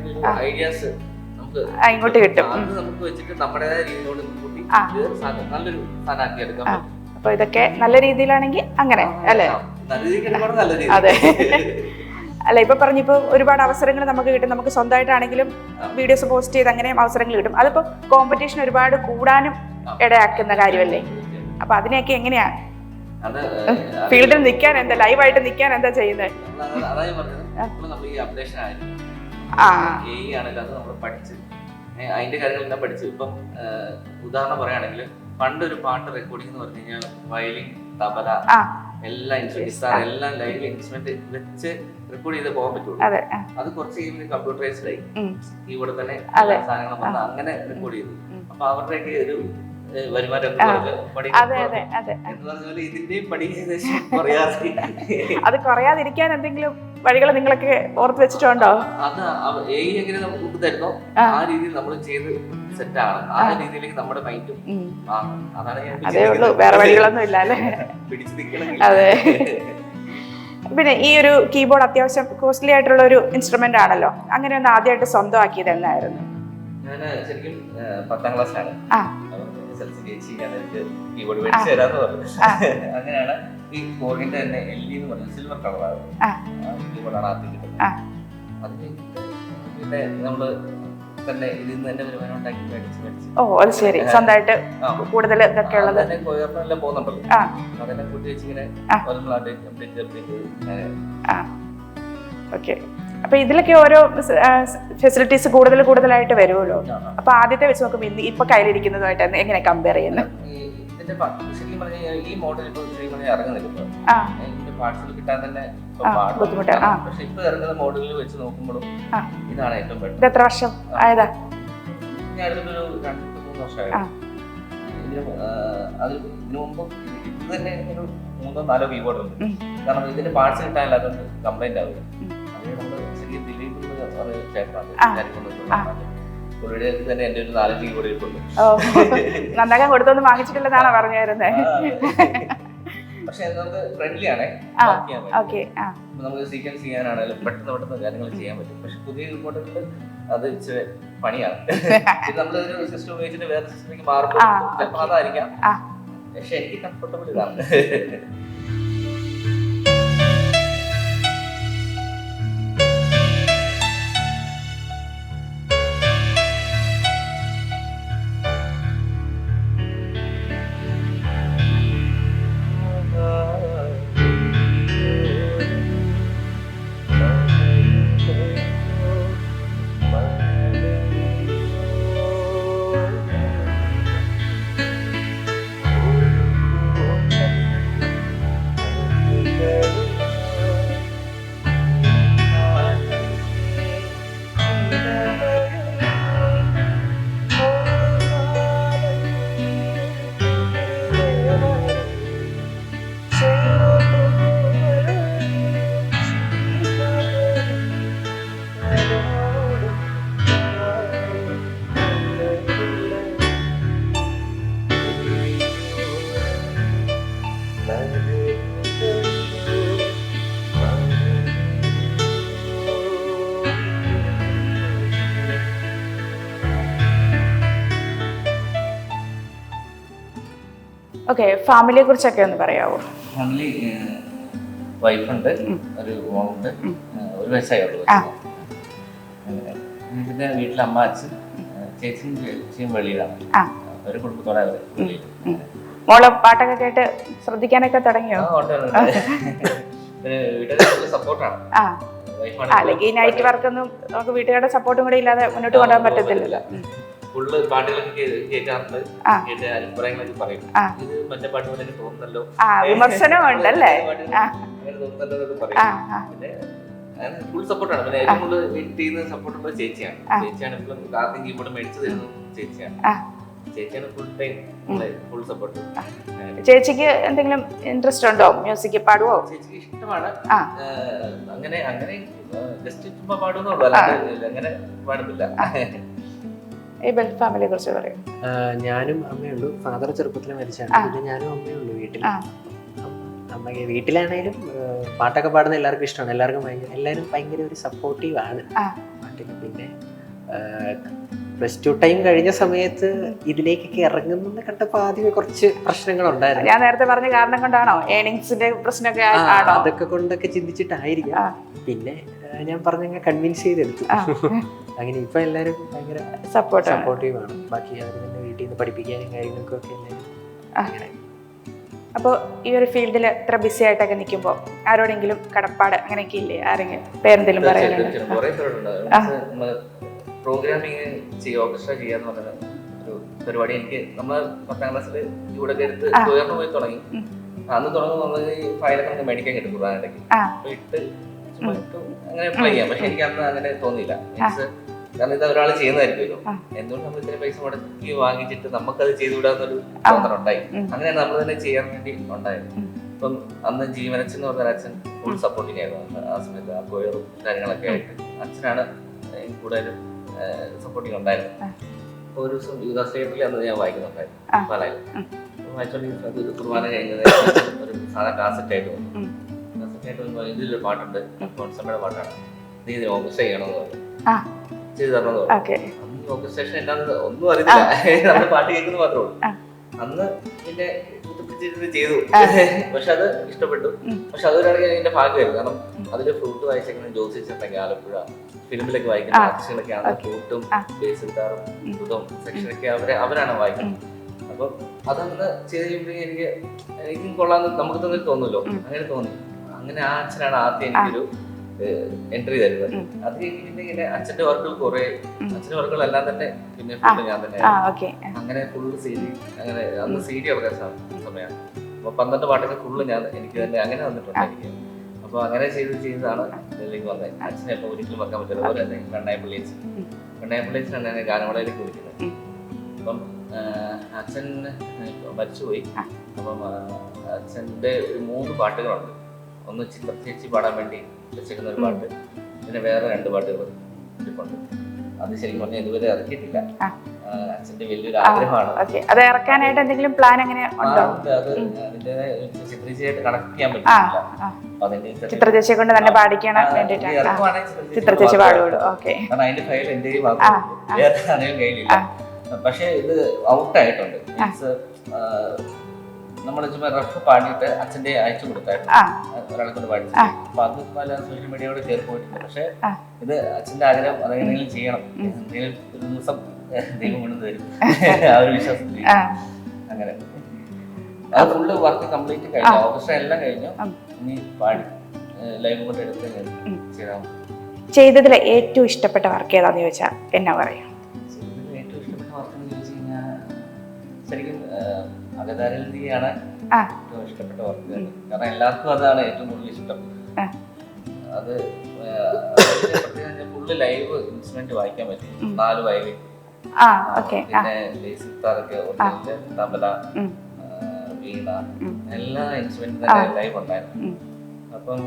ഐഡിയാസ് നമുക്ക് ഇങ്ങോട്ട് കിട്ടും. അത് നമുക്ക് വെച്ചിട്ട് നമ്മുടേതായ രീതിയിലോട് കൂട്ടി നല്ലൊരു സാധനമാക്കി എടുക്കാം. അപ്പൊ ഇതൊക്കെ നല്ല രീതിയിലാണെങ്കിൽ അങ്ങനെ അല്ലേ? നല്ല രീതിക്ക് നല്ല രീതി. അതെ. അല്ല, ഇപ്പൊ പറഞ്ഞിപ്പോ ഒരുപാട് അവസരങ്ങൾ നമുക്ക് കിട്ടും. നമുക്ക് സ്വന്തമായിട്ടാണെങ്കിലും വീഡിയോസ് പോസ്റ്റ് ചെയ്ത് അങ്ങനെ അവസരങ്ങൾ കിട്ടും. അതിപ്പോ കോമ്പറ്റീഷൻ ഒരുപാട് കൂടാനും ഇടയാക്കുന്ന കാര്യമല്ലേ? അപ്പൊ അതിനെയൊക്കെ എങ്ങനെയാ ഫീൽഡിൽ നിൽക്കാൻ, എന്താ ലൈവായിട്ട് നിൽക്കാൻ എന്താ ചെയ്യുന്നത്? അതിന്റെ കാര്യങ്ങളെല്ലാം പഠിച്ചു. ഇപ്പം ഉദാഹരണം പറയുകയാണെങ്കിൽ പണ്ടൊരു പാട്ട് റെക്കോർഡിംഗ് എന്ന് പറഞ്ഞു കഴിഞ്ഞാൽ വയലിൻ, തബല, എല്ലാ ഇൻസ്ട്രുമെന്റ് എല്ലാം ലൈവ് ഇൻസ്ട്രുമെന്റ് വെച്ച് റെക്കോർഡ് ചെയ്ത് പോകാൻ പറ്റുള്ളൂ. അത് കുറച്ച് കഴിയുമ്പോൾ കമ്പ്യൂട്ടറൈസ്ഡ് ആയി, കീബോർഡ് തന്നെ സാധനങ്ങൾ വന്ന് അങ്ങനെ റെക്കോർഡ് ചെയ്തു. അപ്പൊ അവരുടെയൊക്കെ ഒരു വരുമാനം ഇതിന്റെയും പടി അത് കുറയാതിരിക്കാൻ എന്തെങ്കിലും വഴികൾ നിങ്ങളൊക്കെ ഓർത്ത് വെച്ചിട്ടുണ്ടോ? അത് എങ്ങനെ നമുക്ക് തരുന്നോ ആ രീതിയിൽ നമ്മൾ ചെയ്ത് സെറ്റ് ആണ്. ആ രീതിയിലേക്ക് നമ്മുടെ മൈൻഡും അതേ ഉള്ളൂ, വേറെ വഴികളൊന്നും ഇല്ല അല്ലേ? പിടിച്ചു നിൽക്കണം. അതെ. പിന്നെ ഈ ഒരു കീബോർഡ് അത്യാവശ്യം കോസ്റ്റ്ലി ആയിട്ടുള്ള ഒരു ഇൻസ്ട്രുമെന്റ് ആണല്ലോ. അങ്ങനെ ഒന്ന് ആദ്യമായിട്ട് സ്വന്തമാക്കിയത് എന്നായിരുന്നു? ഞാൻ ശരിക്കും 10ാം ക്ലാസ്സിലാണ് ചേച്ചി ഞാൻ എനിക്ക് കീബോർഡ് മേടിച്ച് തരാന്ന് പറഞ്ഞു. അങ്ങനെയാണ് ഈ കോറിന്റെ തന്നെ LE എന്ന് പറഞ്ഞ സിൽവർ കളറാണ് കീബോർഡാണ് ആദ്യം കിട്ടുന്നത്. അത് കഴിഞ്ഞിട്ട് പിന്നെ നമ്മള് തന്നെ ഇതിൽ നിന്ന് തന്നെ വരുമാനം ഉണ്ടാക്കി മേടിച്ച്. ഓ, അത് ശരി. സ്വന്തമായിട്ട് കൂടുതൽ ഇതൊക്കെ ഉള്ളത് എല്ലാം പോകുന്നുണ്ടല്ലോ, അതെല്ലാം കൂട്ടി വെച്ചിങ്ങനെ ഓക്കെ. അപ്പൊ ഇതിലൊക്കെ ഓരോ ഫെസിലിറ്റീസ് കൂടുതലായിട്ട് വരുമല്ലോ. അപ്പൊ ആദ്യത്തെ വെച്ച് നോക്കുമ്പോൾ ഇപ്പൊ കയ്യിലിരിക്കുന്നതുമായിട്ട് എങ്ങനെ കമ്പയർ ചെയ്യുന്നത്? ഇതിന്റെ ശരിക്കും പറഞ്ഞാൽ ഈ മോഡൽ ഇപ്പൊ ഇറങ്ങുന്നില്ല, ഇതിന്റെ പാർട്സുകൾ കിട്ടാൻ തന്നെ ബുദ്ധിമുട്ടാണ്. പക്ഷെ ഇപ്പൊ ഇറങ്ങുന്ന മോഡലിൽ വെച്ച് നോക്കുമ്പോഴും ഇതാണ് ഏറ്റവും ബെറ്റർ. ഇത് എത്ര വർഷം ആയതാ? ഞാനൊരു 2-3 വർഷമായിരുന്നു. അത് ഇതിനു മുമ്പ് ഇത് തന്നെ ഒരു 3-4 കീബോർഡ് ഉണ്ട്. കാരണം ഇതിന്റെ പാർട്സ് കിട്ടാനില്ല, അതൊന്ന് കംപ്ലൈന്റ് ആവില്ല. തന്നെ എന്റെ ഒരു 4-5 കീബോർഡ് ഇരിപ്പുണ്ട്. നന്നാക്കാൻ കൊടുത്തൊന്നും വാങ്ങിച്ചിട്ടില്ലെന്നാണോ പറഞ്ഞായിരുന്നേ? പക്ഷെ നമുക്ക് ഫ്രണ്ട്ലി ആണേ, നമുക്ക് സീക്വൻസ് ചെയ്യാനാണെങ്കിലും പെട്ടെന്ന് കാര്യങ്ങൾ ചെയ്യാൻ പറ്റും. പക്ഷെ പുതിയ കീബോർഡുകളിൽ അത് ഇച്ചിരി പണിയാണ്. നമ്മളൊരു സിസ്റ്റം ഉപയോഗിച്ചിട്ട് വേറെ സിസ്റ്റത്തിലേക്ക് മാറുമ്പോൾ ചിലപ്പോൾ അതായിരിക്കാം. പക്ഷെ എനിക്ക് കംഫർട്ടബിൾ ഇതാണ്. ഓക്കെ, ഫാമിലിയെ കുറിച്ചൊക്കെ ഒന്ന് പറയാവോ? ഫാമിലി വൈഫുണ്ട്, ഒരു മോളുണ്ട്, 1 വയസ്സായുള്ളൂ. പിന്നെ വീട്ടിൽ അമ്മ, അച്ഛൻ, ചേച്ചിയും വെളിയിലാണ്. ഒരു കുടുംബത്തോടെ മോള് പാട്ടൊക്കെ കേട്ട് ശ്രദ്ധിക്കാനൊക്കെ തുടങ്ങിയോ? സപ്പോർട്ടാണ്. അല്ലെങ്കിൽ നൈറ്റ് വർക്കൊന്നും നമുക്ക് വീട്ടുകാരുടെ സപ്പോർട്ടും കൂടെ ഇല്ലാതെ മുന്നോട്ട് കൊണ്ടുപോകാൻ പറ്റത്തില്ലല്ലോ. ഫുള്ള് പാട്ടുകളൊക്കെ കേൾക്കാറുണ്ട്, കേട്ട് അഭിപ്രായങ്ങളൊക്കെ പറയും. ഇത് മറ്റേ പാട്ട് പോലെ എനിക്ക് തോന്നുന്നല്ലോ, വിമർശനം ഉണ്ടല്ലേ? അങ്ങനെ തോന്നുന്നല്ലോ എന്നൊക്കെ പറയും. പിന്നെ ഫുൾ സപ്പോർട്ടാണ്. പിന്നെ ഏറ്റവും കൂടുതൽ വീട്ടിൽ നിന്ന് സപ്പോർട്ടുള്ളത് ചേച്ചിയാണ്. ചേച്ചിയാണ് ഇപ്പം ആദ്യം കീബോർഡ് മേടിച്ചു തരുന്നത് ചേച്ചിയാണ്. ചേച്ചിയാണ് ഫുൾ ടൈം ഫുൾ സപ്പോർട്ട്. ചേച്ചിക്ക് എന്തെങ്കിലും ഇൻട്രസ്റ്റ് ഉണ്ടോ? മ്യൂസിക് പാടുവോ? ചേച്ചിക്ക് ഇഷ്ടമാണ്. അങ്ങനെ അങ്ങനെ ജസ്റ്റ് ചുമ്മാ പാടുന്നുള്ളൂ, അല്ലാതെ അങ്ങനെ പാടുന്നില്ല. ഫാമിലിയെ കുറിച്ച് പറയും. ഞാനും അമ്മയുള്ളൂ. ഫാദർ ചെറുപ്പത്തിൽ മരിച്ചാണ്. പിന്നെ ഞാനും അമ്മയുള്ളൂ വീട്ടിൽ. അമ്മ വീട്ടിലാണേലും പാട്ടൊക്കെ പാടുന്ന എല്ലാവർക്കും ഇഷ്ടമാണ്. എല്ലാവരും ഭയങ്കര ഒരു സപ്പോർട്ടീവ് ആണ് പാട്ടിന്. പിന്നെ +2 ടൈം കഴിഞ്ഞ സമയത്ത് ഇതിലേക്കൊക്കെ ഇറങ്ങുന്നെന്ന് കണ്ടപ്പോൾ ആദ്യമേ കുറച്ച് പ്രശ്നങ്ങളുണ്ടായിരുന്നു. ഞാൻ നേരത്തെ പറഞ്ഞ കാരണം കൊണ്ടാണോ? ഏണിങ്സിന്റെ പ്രശ്നമൊക്കെ അതൊക്കെ കൊണ്ടൊക്കെ ചിന്തിച്ചിട്ടായിരിക്കാം. പിന്നെ ഞാൻ പറഞ്ഞ കൺവിൻസ് ചെയ്തെടുത്തു. അങ്ങനെ ഇപ്പൊ എല്ലാവരും ഭയങ്കര സപ്പോർട്ടീവ് ആണ്. ബാക്കി അവർ തന്നെ വീട്ടിൽ നിന്ന് പഠിപ്പിക്കാനും കാര്യങ്ങൾക്കൊക്കെ എല്ലാവരും അങ്ങനെ. അപ്പോൾ ഈ ഒരു ഫീൽഡിൽ ഇത്ര ബിസി ആയിട്ടൊക്കെ നിൽക്കുമ്പോൾ ആരോടെങ്കിലും കടപ്പാട് അങ്ങനെയൊക്കെ ഇല്ലേ? ആരെങ്കിലും പേരെന്തെങ്കിലും പറയാനുണ്ട്? പ്രോഗ്രാമിങ് ചെയ്യുക, ഓർക്കസ്ട്ര ചെയ്യാന്ന് പറയുന്ന ഒരു പരിപാടി എനിക്ക് നമ്മൾ 10ാം ക്ലാസ്സിൽ ഇവിടെ കരുത്ത് ഉയർന്നു പോയി തുടങ്ങി. അന്ന് തുടങ്ങുമ്പോൾ ഫയലൊക്കെ നമുക്ക് മേടിക്കാൻ കിട്ടും കുറാനിടയ്ക്ക്. അപ്പൊ ഇട്ട് അങ്ങനെ പ്ലേ ചെയ്യാം. പക്ഷെ എനിക്ക് അന്ന് അങ്ങനെ തോന്നിയില്ല. കാരണം ഇത് ഒരാൾ ചെയ്യുന്നതായിരിക്കുമല്ലോ, എന്തുകൊണ്ട് നമ്മൾ ഇത്രയും പൈസ മുടക്കി വാങ്ങിച്ചിട്ട് നമുക്കത് ചെയ്തുവിടാന്നൊരു തോന്നൽ ഉണ്ടായി. അങ്ങനെയാണ് നമ്മൾ തന്നെ ചെയ്യാൻ വേണ്ടി ഉണ്ടായത്. ഇപ്പം അന്ന് ജീവനച്ചൻ എന്ന് പറഞ്ഞ അച്ഛൻ ഫുൾ സപ്പോർട്ടിങ് ആയിരുന്നു ആ സമയത്ത്. ആ കൊയറും കാര്യങ്ങളൊക്കെ ആയിട്ട് അച്ഛനാണ് കൂടുതലും സപ്പോർട്ടിങ് ഉണ്ടായിരുന്നു. അപ്പോൾ ഒരു ദിവസം യുവദാസ്റ്റേറ്റിൽ അന്ന് ഞാൻ വായിക്കുന്നുണ്ടായിരുന്നു പാലായിൽ. വായിച്ചോണ്ടെങ്കിൽ കുർബാന കഴിഞ്ഞത് ഒരു സാധാ കാസറ്റായിട്ട് വന്നു. കാസറ്റായിട്ട് വന്നു ഇതിലൊരു പാട്ടുണ്ട്, കോൺസമ്മയുടെ പാട്ടാണ്, നീ ഇത് ഓർക്കസ്ട്ര ചെയ്യണമെന്ന് പറഞ്ഞു, ചെയ്തു തരണമെന്ന് പറഞ്ഞു. അന്ന് ഓർക്കസ്ട്രേഷൻ എന്താണെന്ന് ഒന്നും അറിയില്ല, നമ്മൾ പാട്ട് കേൾക്കുന്നത് മാത്രമേ ഉള്ളൂ. അന്ന് പിന്നെ ചെയ്തു. പക്ഷെ അത് ഇഷ്ടപ്പെട്ടു. പക്ഷെ അതൊരാണെങ്കിൽ എന്റെ ഭാഗ്യമായിരുന്നു. കാരണം അതിന്റെ ഫ്ലൂട്ട് വായിച്ചേക്കുന്ന ജോസി ചേട്ടനൊക്കെ ആലപ്പുഴ ഫിലിമിലൊക്കെ വായിക്കുന്ന ആർട്ടിസ്റ്റുകളൊക്കെ ആണ് ഫ്ലൂട്ടും ബേസ് ഗിറ്റാറും ദുഃഖം സെക്ഷനൊക്കെ അവരാണ് വായിക്കുന്നത്. അപ്പം അതന്ന് ചെയ്ത് കഴിയുമ്പോഴേ എനിക്കും കൊള്ളാന്ന് നമുക്ക് തന്നെ തോന്നുമല്ലോ. അങ്ങനെ തോന്നി. അങ്ങനെ ആ അച്ഛനാണ് ആദ്യം എനിക്കൊരു എൻട്രി തരുന്നത്. അത് കഴിഞ്ഞിട്ടുണ്ടെങ്കിൽ അച്ഛന്റെ വർക്കുകൾ കുറെ, അച്ഛന്റെ വർക്കുകളെല്ലാം തന്നെ പിന്നെ ഫുള്ള് ഞാൻ തന്നെ. അങ്ങനെ ഫുള്ള് CD, അങ്ങനെ അന്ന് CD ഇറക്കാൻ സമയമാണ്. അപ്പൊ 12 പാട്ടൊക്കെ ഫുള്ള് എനിക്ക് തന്നെ അങ്ങനെ വന്നിട്ടുണ്ടായിരിക്കും. അപ്പൊ അങ്ങനെ ചെയ്താണ് ഇതിലേക്ക് വന്നത്. അച്ഛനെ ഇപ്പൊ ഒരിക്കലും വെക്കാൻ പറ്റില്ല. അതുപോലെ തന്നെ വെണ്ണായപ്പള്ളിയച്ഛനാണ് എന്നെ ഗാനമേളയിലേക്ക് വിളിക്കുന്നത്. അപ്പം അച്ഛൻ മരിച്ചുപോയി. അപ്പം അച്ഛൻ്റെ ഒരു 3 പാട്ടുകളുണ്ട്. ഒന്ന് ചിത്ര ചേച്ചി പാടാൻ വേണ്ടി വെച്ചേക്കുന്ന ഒരു പാട്ട്, പിന്നെ വേറെ 2 പാട്ടുകൾ ഇരിപ്പുണ്ട്. അത് ശരിക്കും പറഞ്ഞാൽ ഇതുവരെ ഇറക്കിയിട്ടില്ല. അച്ഛന്റെ വലിയൊരു ആഗ്രഹമാണ്. അത് ഇറക്കാനായിട്ട് എന്തെങ്കിലും പ്ലാൻ അങ്ങനെ ഉണ്ടോ? അത് അതിന്റെ ചിത്രചേച്ചിയായിട്ട് കണക്ട് ചെയ്യാൻ പറ്റില്ല. ചിത്രചേച്ചിയെ കൊണ്ട് തന്നെ പാടിക്കാൻ വേണ്ടിയിട്ടാണ് ചിത്രചേച്ചി പാടുള്ളൂ. കാരണം അതിന്റെ ഫയൽ എന്റെ വേറെ കയ്യിലില്ല. പക്ഷെ ഇത് ഔട്ടായിട്ടുണ്ട്. മീൻസ് നമ്മൾ ചുമ്മാ റഫ് പാടിയിട്ട് അച്ഛന്റെ അയച്ചു കൊടുത്തായിരുന്നു, ഒരാളെ കൊണ്ട് പാടിച്ചു. അപ്പൊ അത് പല സോഷ്യൽ മീഡിയയോട് കയറി പോയിട്ടുണ്ട്. പക്ഷെ ഇത് അച്ഛന്റെ ആഗ്രഹം അതെങ്ങനെയും ചെയ്യണം, എന്തെങ്കിലും ഒരു ദിവസം ദൈവം കൊണ്ടു തരും ആ ഒരു വിശ്വാസത്തിൽ. അങ്ങനെ അത് ഫുള്ള് വർക്ക് കംപ്ലീറ്റ് കഴിഞ്ഞു. ഓർക്കസ്ട്ര എല്ലാം കഴിഞ്ഞു. ഇനി പാടി ലൈവ് കൊണ്ട് എടുത്ത് ചെയ്താൽ ചെയ്തതിൽ ഏറ്റവും ഇഷ്ടപ്പെട്ട വർക്ക് ഏതാന്ന് ചോദിച്ചാൽ എന്നാ പറയാ? ഏറ്റവും ഇഷ്ടപ്പെട്ട വർക്ക് എന്ന് ചോദിച്ചു കഴിഞ്ഞാൽ ശരിക്കും അകതാരിൽ നീയാണ് ഏറ്റവും ഇഷ്ടപ്പെട്ട വർക്ക്. കാരണം എല്ലാവർക്കും അതാണ് ഏറ്റവും കൂടുതൽ ഇഷ്ടം. അത് ഫുള്ള് ലൈവ് ഇൻസ്ട്രുമെന്റ് വായിക്കാൻ പറ്റി. 4 വയലിൻ, പിന്നെ ബേസിക് ഗിത്താറൊക്കെ, തബല, വീണ, എല്ലാ ഇൻസ്ട്രുമെന്റും തന്നെ ലൈവ് ഉണ്ടായിരുന്നു. അപ്പം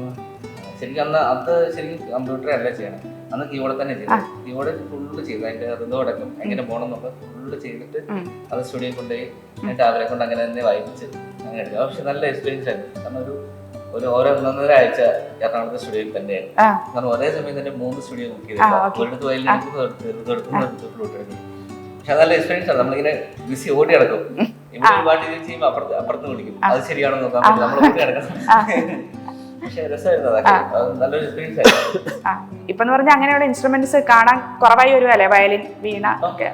ശരിക്കും അത് ശരിക്കും കമ്പ്യൂട്ടർ അല്ല ചെയ്യണം. അന്ന് കീബോർഡ് തന്നെ ചെയ്തത്. കീബോർഡ് ഫുള്ള് ചെയ്തു. അതിന്റെ ഋതോടക്കം എങ്ങനെ പോകണം എന്നൊക്കെ ഫുള്ള് ചെയ്തിട്ട് അത് സ്റ്റുഡിയോയിൽ കൊണ്ടുപോയി എന്നിട്ട് അവരെ കൊണ്ട് അങ്ങനെ തന്നെ വായിപ്പിച്ച് അങ്ങനെ എടുക്കുക. പക്ഷെ നല്ല എക്സ്പീരിയൻസ് ആയിരുന്നു. കാരണം ഒരു 1.5 ആഴ്ച എറണാകുളത്തെ സ്റ്റുഡിയോയിൽ തന്നെയായിരുന്നു. കാരണം ഒരേ സമയം തന്നെ 3 സ്റ്റുഡിയോ ബുക്ക് ചെയ്തിട്ടുണ്ട്. ഒരിടത്ത് വയലിനെടുക്കുന്നു, ഫ്ലൂട്ട് എടുക്കുന്നു. പക്ഷെ നല്ല എക്സ്പീരിയൻസ് ആണ്. നമ്മളിങ്ങനെ ബിസി ഓടി നടക്കും. ഇവിടെ ഒരു പാട്ട് ചെയ്യുമ്പോൾ അപ്പുറത്ത് വിളിക്കും, അത് ശരിയാണോ നോക്കാൻ പറ്റും, നമ്മൾ ഓടി നടക്കണം. പക്ഷെ രസമായിരുന്നു. അതൊക്കെ നല്ലൊരു എക്സ്പീരിയൻസ് ആയിരുന്നു. ഇപ്പൊ പറഞ്ഞാൽ അങ്ങനെയുള്ള ഇൻസ്ട്രുമെന്റ്സ് കാണാൻ കുറവായി വരുമല്ലേ? വയലിൻ, വീണ ഒക്കെ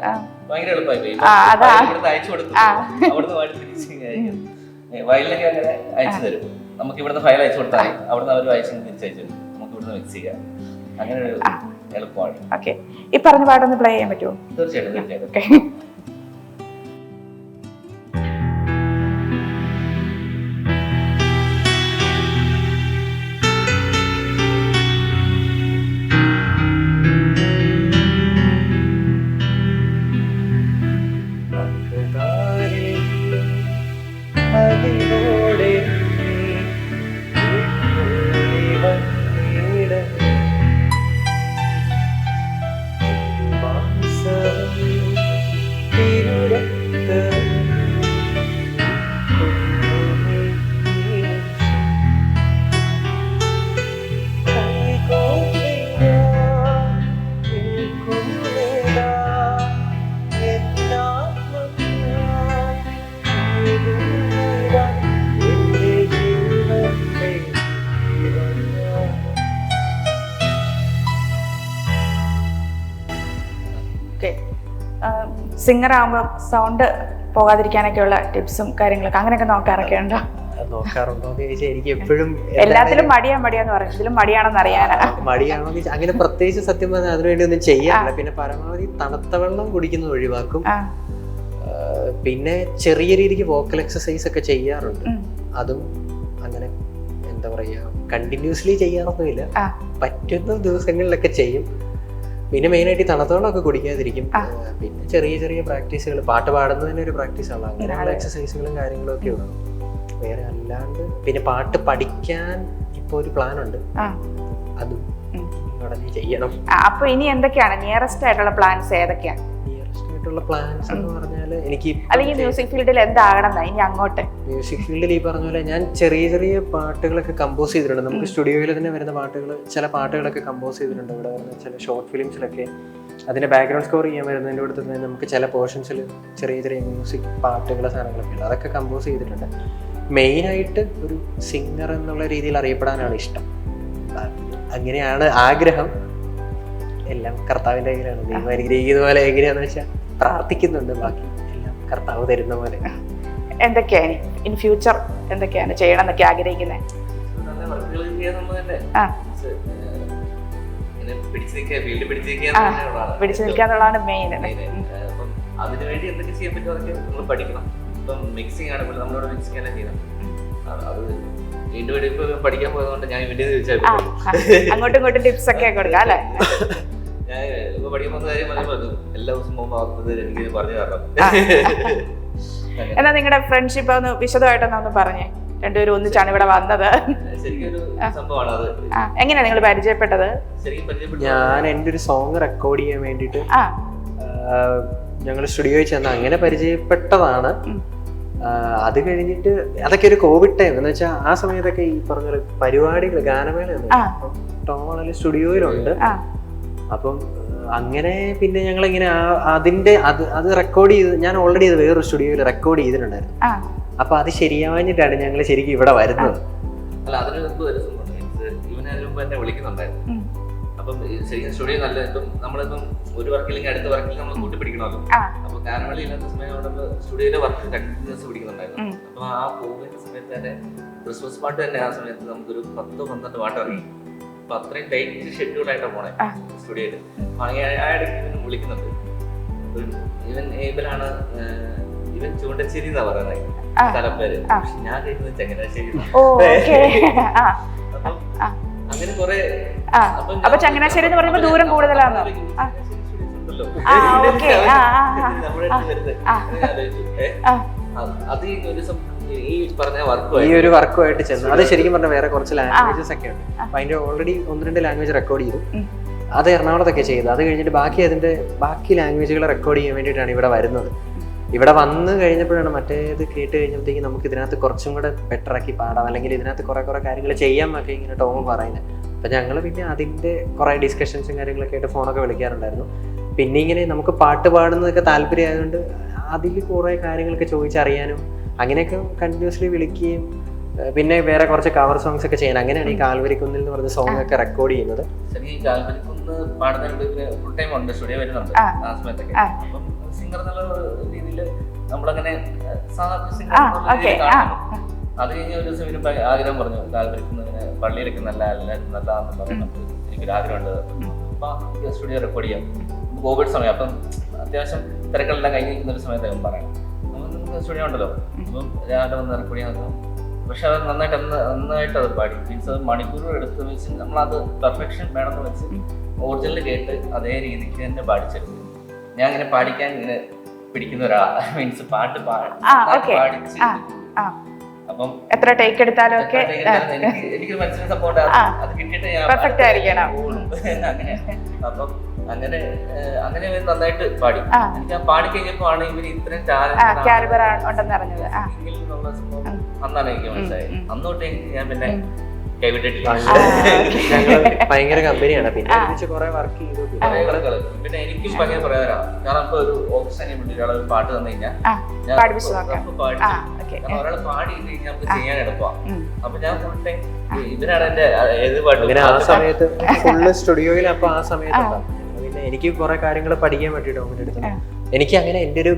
ഭയങ്കര എളുപ്പമായി. ഇവിടുന്ന് അയച്ചു കൊടുത്തു, അവിടുന്ന് പാടി തിരിച്ച് വയലിനൊക്കെ അങ്ങനെ അയച്ചു തരും. നമുക്ക് ഇവിടുന്ന് ഫയൽ അയച്ചു കൊടുത്താൽ അവിടുന്ന് അവർ അയച്ചു തിരിച്ചയച്ചു തരും. നമുക്ക് ഇവിടുന്ന് മിക്സ് ചെയ്യാം. അങ്ങനെ ഒരു എളുപ്പമാണ്. ഓക്കെ, ഈ പറഞ്ഞ പാട്ടൊന്ന് പ്ലേ ചെയ്യാൻ പറ്റുമോ? തീർച്ചയായിട്ടും. ഓക്കെ. സിംഗർ ആകുമ്പോൾ സൗണ്ട് പോകാതിരിക്കാനൊക്കെയുള്ള ടിപ്സും കാര്യങ്ങളൊക്കെ അങ്ങനെയൊക്കെ നോക്കാറൊക്കെ ഉണ്ടോ? നോക്കാറുണ്ടോന്ന് ചോദിച്ചാൽ എനിക്ക് എപ്പോഴും എല്ലാത്തിലും മടിയാന്ന് പറയും, ഇതിലും മടിയാണെന്ന് അറിയാനാ. മടിയാണോ അങ്ങനെ പ്രത്യേകിച്ച് സത്യം പറഞ്ഞാൽ അതിനുവേണ്ടി ഒന്നും ചെയ്യാറില്ല. പിന്നെ പരമാവധി തണുത്ത വെള്ളം കുടിക്കുന്നത് ഒഴിവാക്കും. പിന്നെ ചെറിയ രീതിക്ക് വോക്കൽ എക്സസൈസ് ഒക്കെ ചെയ്യാറുണ്ട്. അതും അങ്ങനെ എന്താ പറയാ കണ്ടിന്യൂസ്ലി ചെയ്യാറൊന്നുമില്ല, പറ്റുന്ന ദിവസങ്ങളിലൊക്കെ ചെയ്യും. പിന്നെ മെയിനായിട്ട് തണുത്ത വെള്ളമൊക്കെ കുടിക്കാതിരിക്കും. പിന്നെ ചെറിയ ചെറിയ പ്രാക്ടീസുകൾ, പാട്ട് പാടുന്നതിന് ഒരു പ്രാക്ടീസാണ്, അങ്ങനെയുള്ള എക്സസൈസുകളും കാര്യങ്ങളും ഒക്കെ ഉള്ളു. വേറെ അല്ലാണ്ട് പിന്നെ പാട്ട് പഠിക്കാൻ ഇപ്പൊ ഒരു പ്ലാൻ ഉണ്ട്, അതും ഉടനെ ചെയ്യണം. അപ്പൊ ഇനി എന്തൊക്കെയാണ് നിയറസ്റ്റ് ആയിട്ടുള്ള പ്ലാൻസ്? ഏതൊക്കെയാണ് നിയറസ്റ്റ് ആയിട്ടുള്ള പ്ലാൻസ് എന്ന് പറഞ്ഞാൽ എനിക്ക് അല്ലെങ്കിൽ മ്യൂസിക് ഫീൽഡിൽ എന്താകണം ഇനി അങ്ങോട്ട്? മ്യൂസിക് ഫീൽഡിൽ ഈ പറഞ്ഞ പോലെ ഞാൻ ചെറിയ ചെറിയ പാട്ടുകളൊക്കെ കമ്പോസ് ചെയ്തിട്ടുണ്ട്. നമുക്ക് സ്റ്റുഡിയോയിൽ തന്നെ വരുന്ന പാട്ടുകൾ, ചില പാട്ടുകളൊക്കെ കമ്പോസ് ചെയ്തിട്ടുണ്ട്. ഇവിടെ വരുന്ന ചില ഷോർട്ട് ഫിലിംസിലൊക്കെ അതിന്റെ ബാക്ക്ഗ്രൗണ്ട് സ്കോർ ചെയ്യാൻ വരുന്നതിൻ്റെ അടുത്ത് തന്നെ നമുക്ക് ചില പോർഷൻസിൽ ചെറിയ ചെറിയ മ്യൂസിക് പാട്ടുകളെ സാധനങ്ങളൊക്കെ ഉണ്ട്, അതൊക്കെ കമ്പോസ് ചെയ്തിട്ടുണ്ട്. മെയിനായിട്ട് ഒരു സിംഗർ എന്നുള്ള രീതിയിൽ അറിയപ്പെടാനാണ് ഇഷ്ടം, അങ്ങനെയാണ് ആഗ്രഹം. എല്ലാം കർത്താവിൻ്റെ കയ്യിലാണ്. ദൈവം അനുഗ്രഹിക്കുന്ന പോലെ എങ്ങനെയാന്ന് വെച്ചാൽ പ്രാർത്ഥിക്കുന്നുണ്ട്, ബാക്കി എല്ലാം കർത്താവ് തരുന്ന പോലെ. എന്തൊക്കെയാണ് ഇൻ ഫ്യൂച്ചർ എന്തൊക്കെയാണ് ചെയ്യണം എന്നൊക്കെ ആഗ്രഹിക്കുന്നത്? പിടിച്ചു നിൽക്കാന്നുള്ളതാണ് മെയിൻ. അതിനുവേണ്ടി എന്തൊക്കെ ചെയ്യാൻ പറ്റുമോ അതൊക്കെ നമ്മൾ പഠിക്കണം. ഇപ്പം മിക്സിംഗ് ആണ്, നമ്മളോട് മിക്സിംഗ് എല്ലാം ചെയ്യണം. അത് വീണ്ടും ഇപ്പൊ പഠിക്കാൻ പോയതുകൊണ്ട് ഞാൻ വേണ്ടി ചോദിച്ചാൽ അങ്ങോട്ടും ഇങ്ങോട്ടും ടിപ്സ് ഒക്കെ കൊടുക്കാം അല്ലേ? ഞാൻ ഇപ്പൊ പഠിക്കാൻ പോകുന്ന കാര്യം പറയുമ്പോൾ എല്ലാ ദിവസവും പോകുമ്പോൾ എനിക്ക് പറഞ്ഞു തരണം. എന്നാ നിങ്ങളുടെ ഫ്രണ്ട്ഷിപ്പ് ഒന്ന് വിശദമായിട്ടൊന്ന് പറഞ്ഞേ. രണ്ടുപേരും ഒന്നിച്ചാണ് ഇവിടെ വന്നത്. ശരിക്കൊരു സംഭവമാണ് അത്. എങ്ങനെയാ നിങ്ങൾ പരിചയപ്പെട്ടത്? ഞാൻ എൻ്റെ ഒരു സോങ് റെക്കോർഡ് ചെയ്യാൻ വേണ്ടിയിട്ട് ഞങ്ങൾ സ്റ്റുഡിയോയിൽ ചെന്ന് അങ്ങനെ പരിചയപ്പെട്ടതാണ്. അത് കഴിഞ്ഞിട്ട് അതൊക്കെ ഒരു കോവിഡ് ടൈം എന്ന് വെച്ചാൽ ആ സമയത്തൊക്കെ ഈ പറഞ്ഞ പരിപാടികൾ ഗാനമേള ടോമാണല് സ്റ്റുഡിയോയിലുണ്ട്. അപ്പം അങ്ങനെ പിന്നെ ഞങ്ങളിങ്ങനെ അതിന്റെ അത് റെക്കോർഡ് ചെയ്ത് ഞാൻ ഓൾറെഡി അത് വേറൊരു സ്റ്റുഡിയോയിൽ റെക്കോർഡ് ചെയ്തിട്ടുണ്ടായിരുന്നു. അപ്പൊ അത് ശരിയാവാഞ്ഞിട്ടാണ് ഞങ്ങൾ ശരിക്കും ഇവിടെ വരുന്നത്. അല്ല, അതിന് മുമ്പ് ഒരു സംഭവം ഇവനതിന് മുമ്പ് എന്നെ വിളിക്കുന്നുണ്ടായിരുന്നു. അപ്പം ശരിക്കും സ്റ്റുഡിയോ നല്ല ഇപ്പം നമ്മളിപ്പം ഒരു വർക്കില്ലെങ്കിൽ അടുത്ത വർക്കിൽ നമ്മൾ കൂട്ടി പിടിക്കണമല്ലോ. അപ്പൊ ഗാനമേള ഇല്ലാത്ത സമയം നമ്മൾ സ്റ്റുഡിയോയിലെ വർക്ക് കണ്ടിന്യൂസ് പിടിക്കുന്നുണ്ടായിരുന്നു. അപ്പൊ ആ പോകുന്ന സമയത്ത് തന്നെ ക്രിസ്മസ് പാട്ട് തന്നെ ആ സമയത്ത് നമുക്കൊരു 10-12 പാട്ട് ഇറങ്ങി. അപ്പൊ അത്രയും ടൈറ്റ് ഷെഡ്യൂളായിട്ടാണ് പോണേ സ്റ്റുഡിയോയില്. ആ ഇടയ്ക്ക് ഇവന് വിളിക്കുന്നുണ്ട്. ഇവൻ ഏബലാണ്, ഇവൻ ചൂണ്ടശ്ശേരി എന്നാ പറയുന്നത് സ്ഥലപ്പേര്. പക്ഷെ ഞാൻ കേൾക്കുന്നത് ചങ്ങനാശ്ശേരി. അപ്പം അങ്ങനെ കുറെ. അപ്പൊ ചങ്ങനാശ്ശേരി എന്ന് പറയുമ്പോ ദൂരം കൂടുതലാണോ? ഈ ഒരു വർക്കുമായിട്ട് ചെന്നു. അത് ശരിക്കും പറഞ്ഞാൽ വേറെ കുറച്ച് ലാംഗ്വേജസ് ഒക്കെ ഉണ്ട്. അപ്പൊ അതിന്റെ ഓൾറെഡി 1-2 ലാംഗ്വേജ് റെക്കോർഡ് ചെയ്തു. അത് എറണാകുളത്തൊക്കെ ചെയ്തു. അത് കഴിഞ്ഞിട്ട് ബാക്കി ലാംഗ്വേജുകൾ റെക്കോർഡ് ചെയ്യാൻ വേണ്ടിയിട്ടാണ് ഇവിടെ വരുന്നത്. ഇവിടെ വന്ന് കഴിഞ്ഞപ്പോഴാണ് മറ്റേത് കേട്ട് കഴിഞ്ഞപ്പോഴത്തേക്ക് നമുക്ക് ഇതിനകത്ത് കുറച്ചും കൂടെ ബെറ്റർ ആക്കി പാടാം, അല്ലെങ്കിൽ ഇതിനകത്ത് കുറെ കാര്യങ്ങൾ ചെയ്യാം എന്നൊക്കെ ഇങ്ങനെ ടോം പറയുന്നത്. അപ്പം ഞങ്ങൾ പിന്നെ അതിൻ്റെ കുറേ ഡിസ്കഷൻസും കാര്യങ്ങളൊക്കെ ആയിട്ട് ഫോണൊക്കെ വിളിക്കാറുണ്ടായിരുന്നു. പിന്നെ ഇങ്ങനെ നമുക്ക് പാട്ട് പാടുന്നതൊക്കെ താല്പര്യമായതുകൊണ്ട് അതിൽ കുറേ കാര്യങ്ങളൊക്കെ ചോദിച്ചറിയാനും അങ്ങനെയൊക്കെ കണ്ടിന്യൂസ്ലി വിളിക്കുകയും പിന്നെ വേറെ കുറച്ച് കവർ സോങ്സ് ഒക്കെ ചെയ്യാൻ, അങ്ങനെയാണ് ഈ കാൽവരിക്കുന്നിൽ എന്ന് പറഞ്ഞ സോങ് ഒക്കെ റെക്കോർഡ് ചെയ്യുന്നത്. സിംഗർ എന്നുള്ള രീതിയിൽ നമ്മളങ്ങനെ അത് കഴിഞ്ഞ ഒരു ദിവസം ഇവര് ആഗ്രഹം പറഞ്ഞു, കാൽവരിക്കുന്നതിന് പള്ളിയിലൊക്കെ നല്ലതാണെന്ന് പറയുന്നത് എനിക്കൊരു ആഗ്രഹമുണ്ട്. സ്റ്റുഡിയോ റെക്കോർഡ് ചെയ്യാം, കോവിഡ് സമയം, അപ്പം അത്യാവശ്യം തിരക്കെല്ലാം കഴിഞ്ഞ് നിൽക്കുന്ന ഒരു സമയത്ത് അവൻ പറയാം നമുക്ക് സ്റ്റുഡിയോ ഉണ്ടല്ലോ, അപ്പം രാവിലെ വന്ന് റെക്കോർഡ് ചെയ്യാൻ നോക്കും. പക്ഷെ അത് നന്നായിട്ട് അത് പാടി, മീൻസ് അത് മണിക്കൂറുകൾ എടുത്ത് വെച്ച് നമ്മളത് പെർഫെക്ഷൻ വേണമെന്ന് വെച്ച് ഒറിജിനൽ കേട്ട് അതേ രീതിക്ക് തന്നെ പാടിച്ചെടുക്കും. ഞാൻ അങ്ങനെ പാടിക്കാൻ ഇങ്ങനെ പിടിക്കുന്ന ഒരാളാ, മീൻസ് പാട്ട് പാടിച്ച്. അപ്പം എത്ര ടേക്ക് എടുത്താലും ഒക്കെ എനിക്ക് മനസ്സിലായ സപ്പോർട്ട് അത് കിട്ടിയിട്ട് ഞാൻ പെർഫെക്റ്റ് ആയിരിക്കണം. അങ്ങനെ അപ്പം അങ്ങനെ നന്നായിട്ട് പാടി. എനിക്ക് ആ പാടി കഴിഞ്ഞപ്പോ ആണ് ഇവര് ഇത്രയും കാലിബർ ഉണ്ടെന്ന് അറിഞ്ഞത്. അന്നാണ് എനിക്ക് മനസ്സിലായത്. അന്ന് തൊട്ട് ഞാൻ പിന്നെ കൈവിട്ടിട്ടില്ല. ഭയങ്കര കമ്പനിയാണ്, പിന്നെ കുറെ വർക്ക് ചെയ്തു. പിന്നെ എനിക്കും ഭയങ്കര പറയാനാണ്, കാരണം ഇപ്പൊ ഒരു ഓപ്ഷൻ ഒരാളെ ഒരു പാട്ട് തന്നു കഴിഞ്ഞാൽ ഒരാൾ പാടിയിട്ട് കഴിഞ്ഞാൽ നമുക്ക് ചെയ്യാൻ എളുപ്പമാണ്. അപ്പൊ ഞാൻ ഫുൾ ടൈം ഇതിനാണ് എന്റെ ഏത് പാട്ട് ആ സമയത്ത് ഫുള്ള് സ്റ്റുഡിയോയിൽ. അപ്പൊ ആ സമയത്ത് പിന്നെ എനിക്ക് കുറെ കാര്യങ്ങൾ പഠിക്കാൻ പറ്റിയിട്ട് ടോമിന്റെ അടുത്ത്. എനിക്ക് അങ്ങനെ എൻ്റെ ഒരു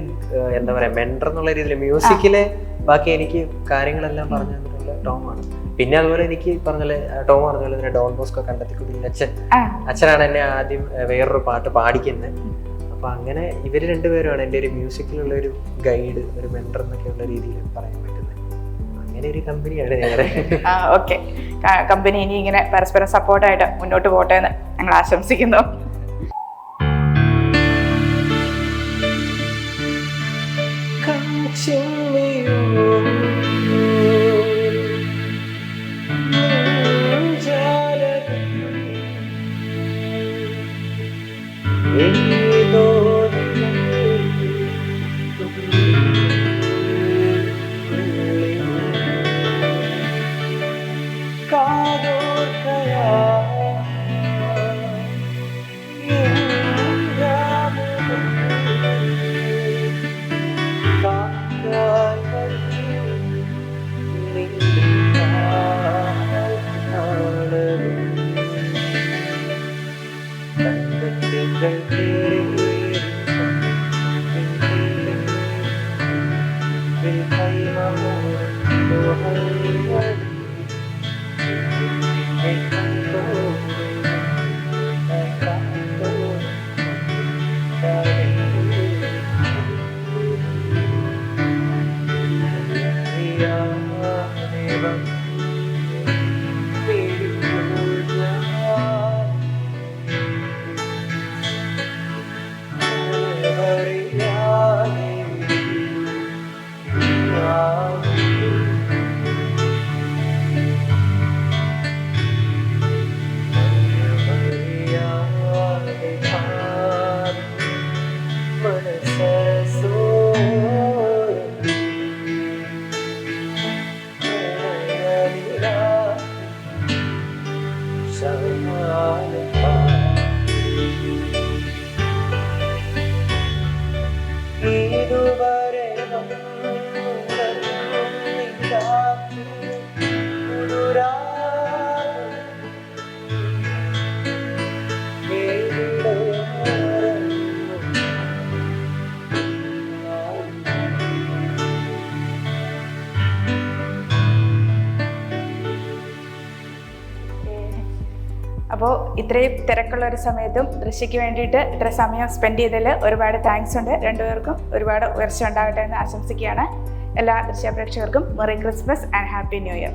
എന്താ പറയാ മെന്റർ എന്നുള്ള രീതിയിൽ മ്യൂസിക്കിലെ ബാക്കി എനിക്ക് കാര്യങ്ങളെല്ലാം പറഞ്ഞു തന്നിട്ടുള്ള ടോമാണ്. പിന്നെ അതുപോലെ എനിക്ക് പറഞ്ഞ ടോം പറഞ്ഞ പോലെ തന്നെ ഡോൺ ബോസ്കോ കണ്ടെത്തിക്കുടിയിൽ അച്ഛനാണ് എന്നെ ആദ്യം വേറൊരു പാട്ട് പാടിക്കുന്നത്. അപ്പൊ അങ്ങനെ ഇവര് രണ്ടുപേരുമാണ് എൻ്റെ ഒരു മ്യൂസിക്കിലുള്ള ഒരു ഗൈഡ്, ഒരു മെന്റർ എന്നൊക്കെയുള്ള രീതിയിൽ പറയാൻ പറ്റുന്നത്. അങ്ങനെ ഒരു കമ്പനിയാണ് ഞങ്ങളുടെ. ഓക്കെ, കമ്പനി ഇനി ഇങ്ങനെ പരസ്പരം സപ്പോർട്ടായിട്ട് മുന്നോട്ട് പോട്ടെ എന്ന് ഞങ്ങൾ ആശംസിക്കുന്നു. അപ്പോൾ ഇത്രയും തിരക്കുള്ള ഒരു സമയത്തും ഋഷിക്ക് വേണ്ടിയിട്ട് ഇത്ര സമയം സ്പെൻഡ് ചെയ്തതിൽ ഒരുപാട് താങ്ക്സ് ഉണ്ട്. രണ്ടുപേർക്കും ഒരുപാട് ഉയർച്ച ഉണ്ടാകട്ടെ എന്ന് ആശംസിക്കുകയാണ്. എല്ലാ ദൃശ്യ പ്രേക്ഷകർക്കും merry Christmas and happy new year.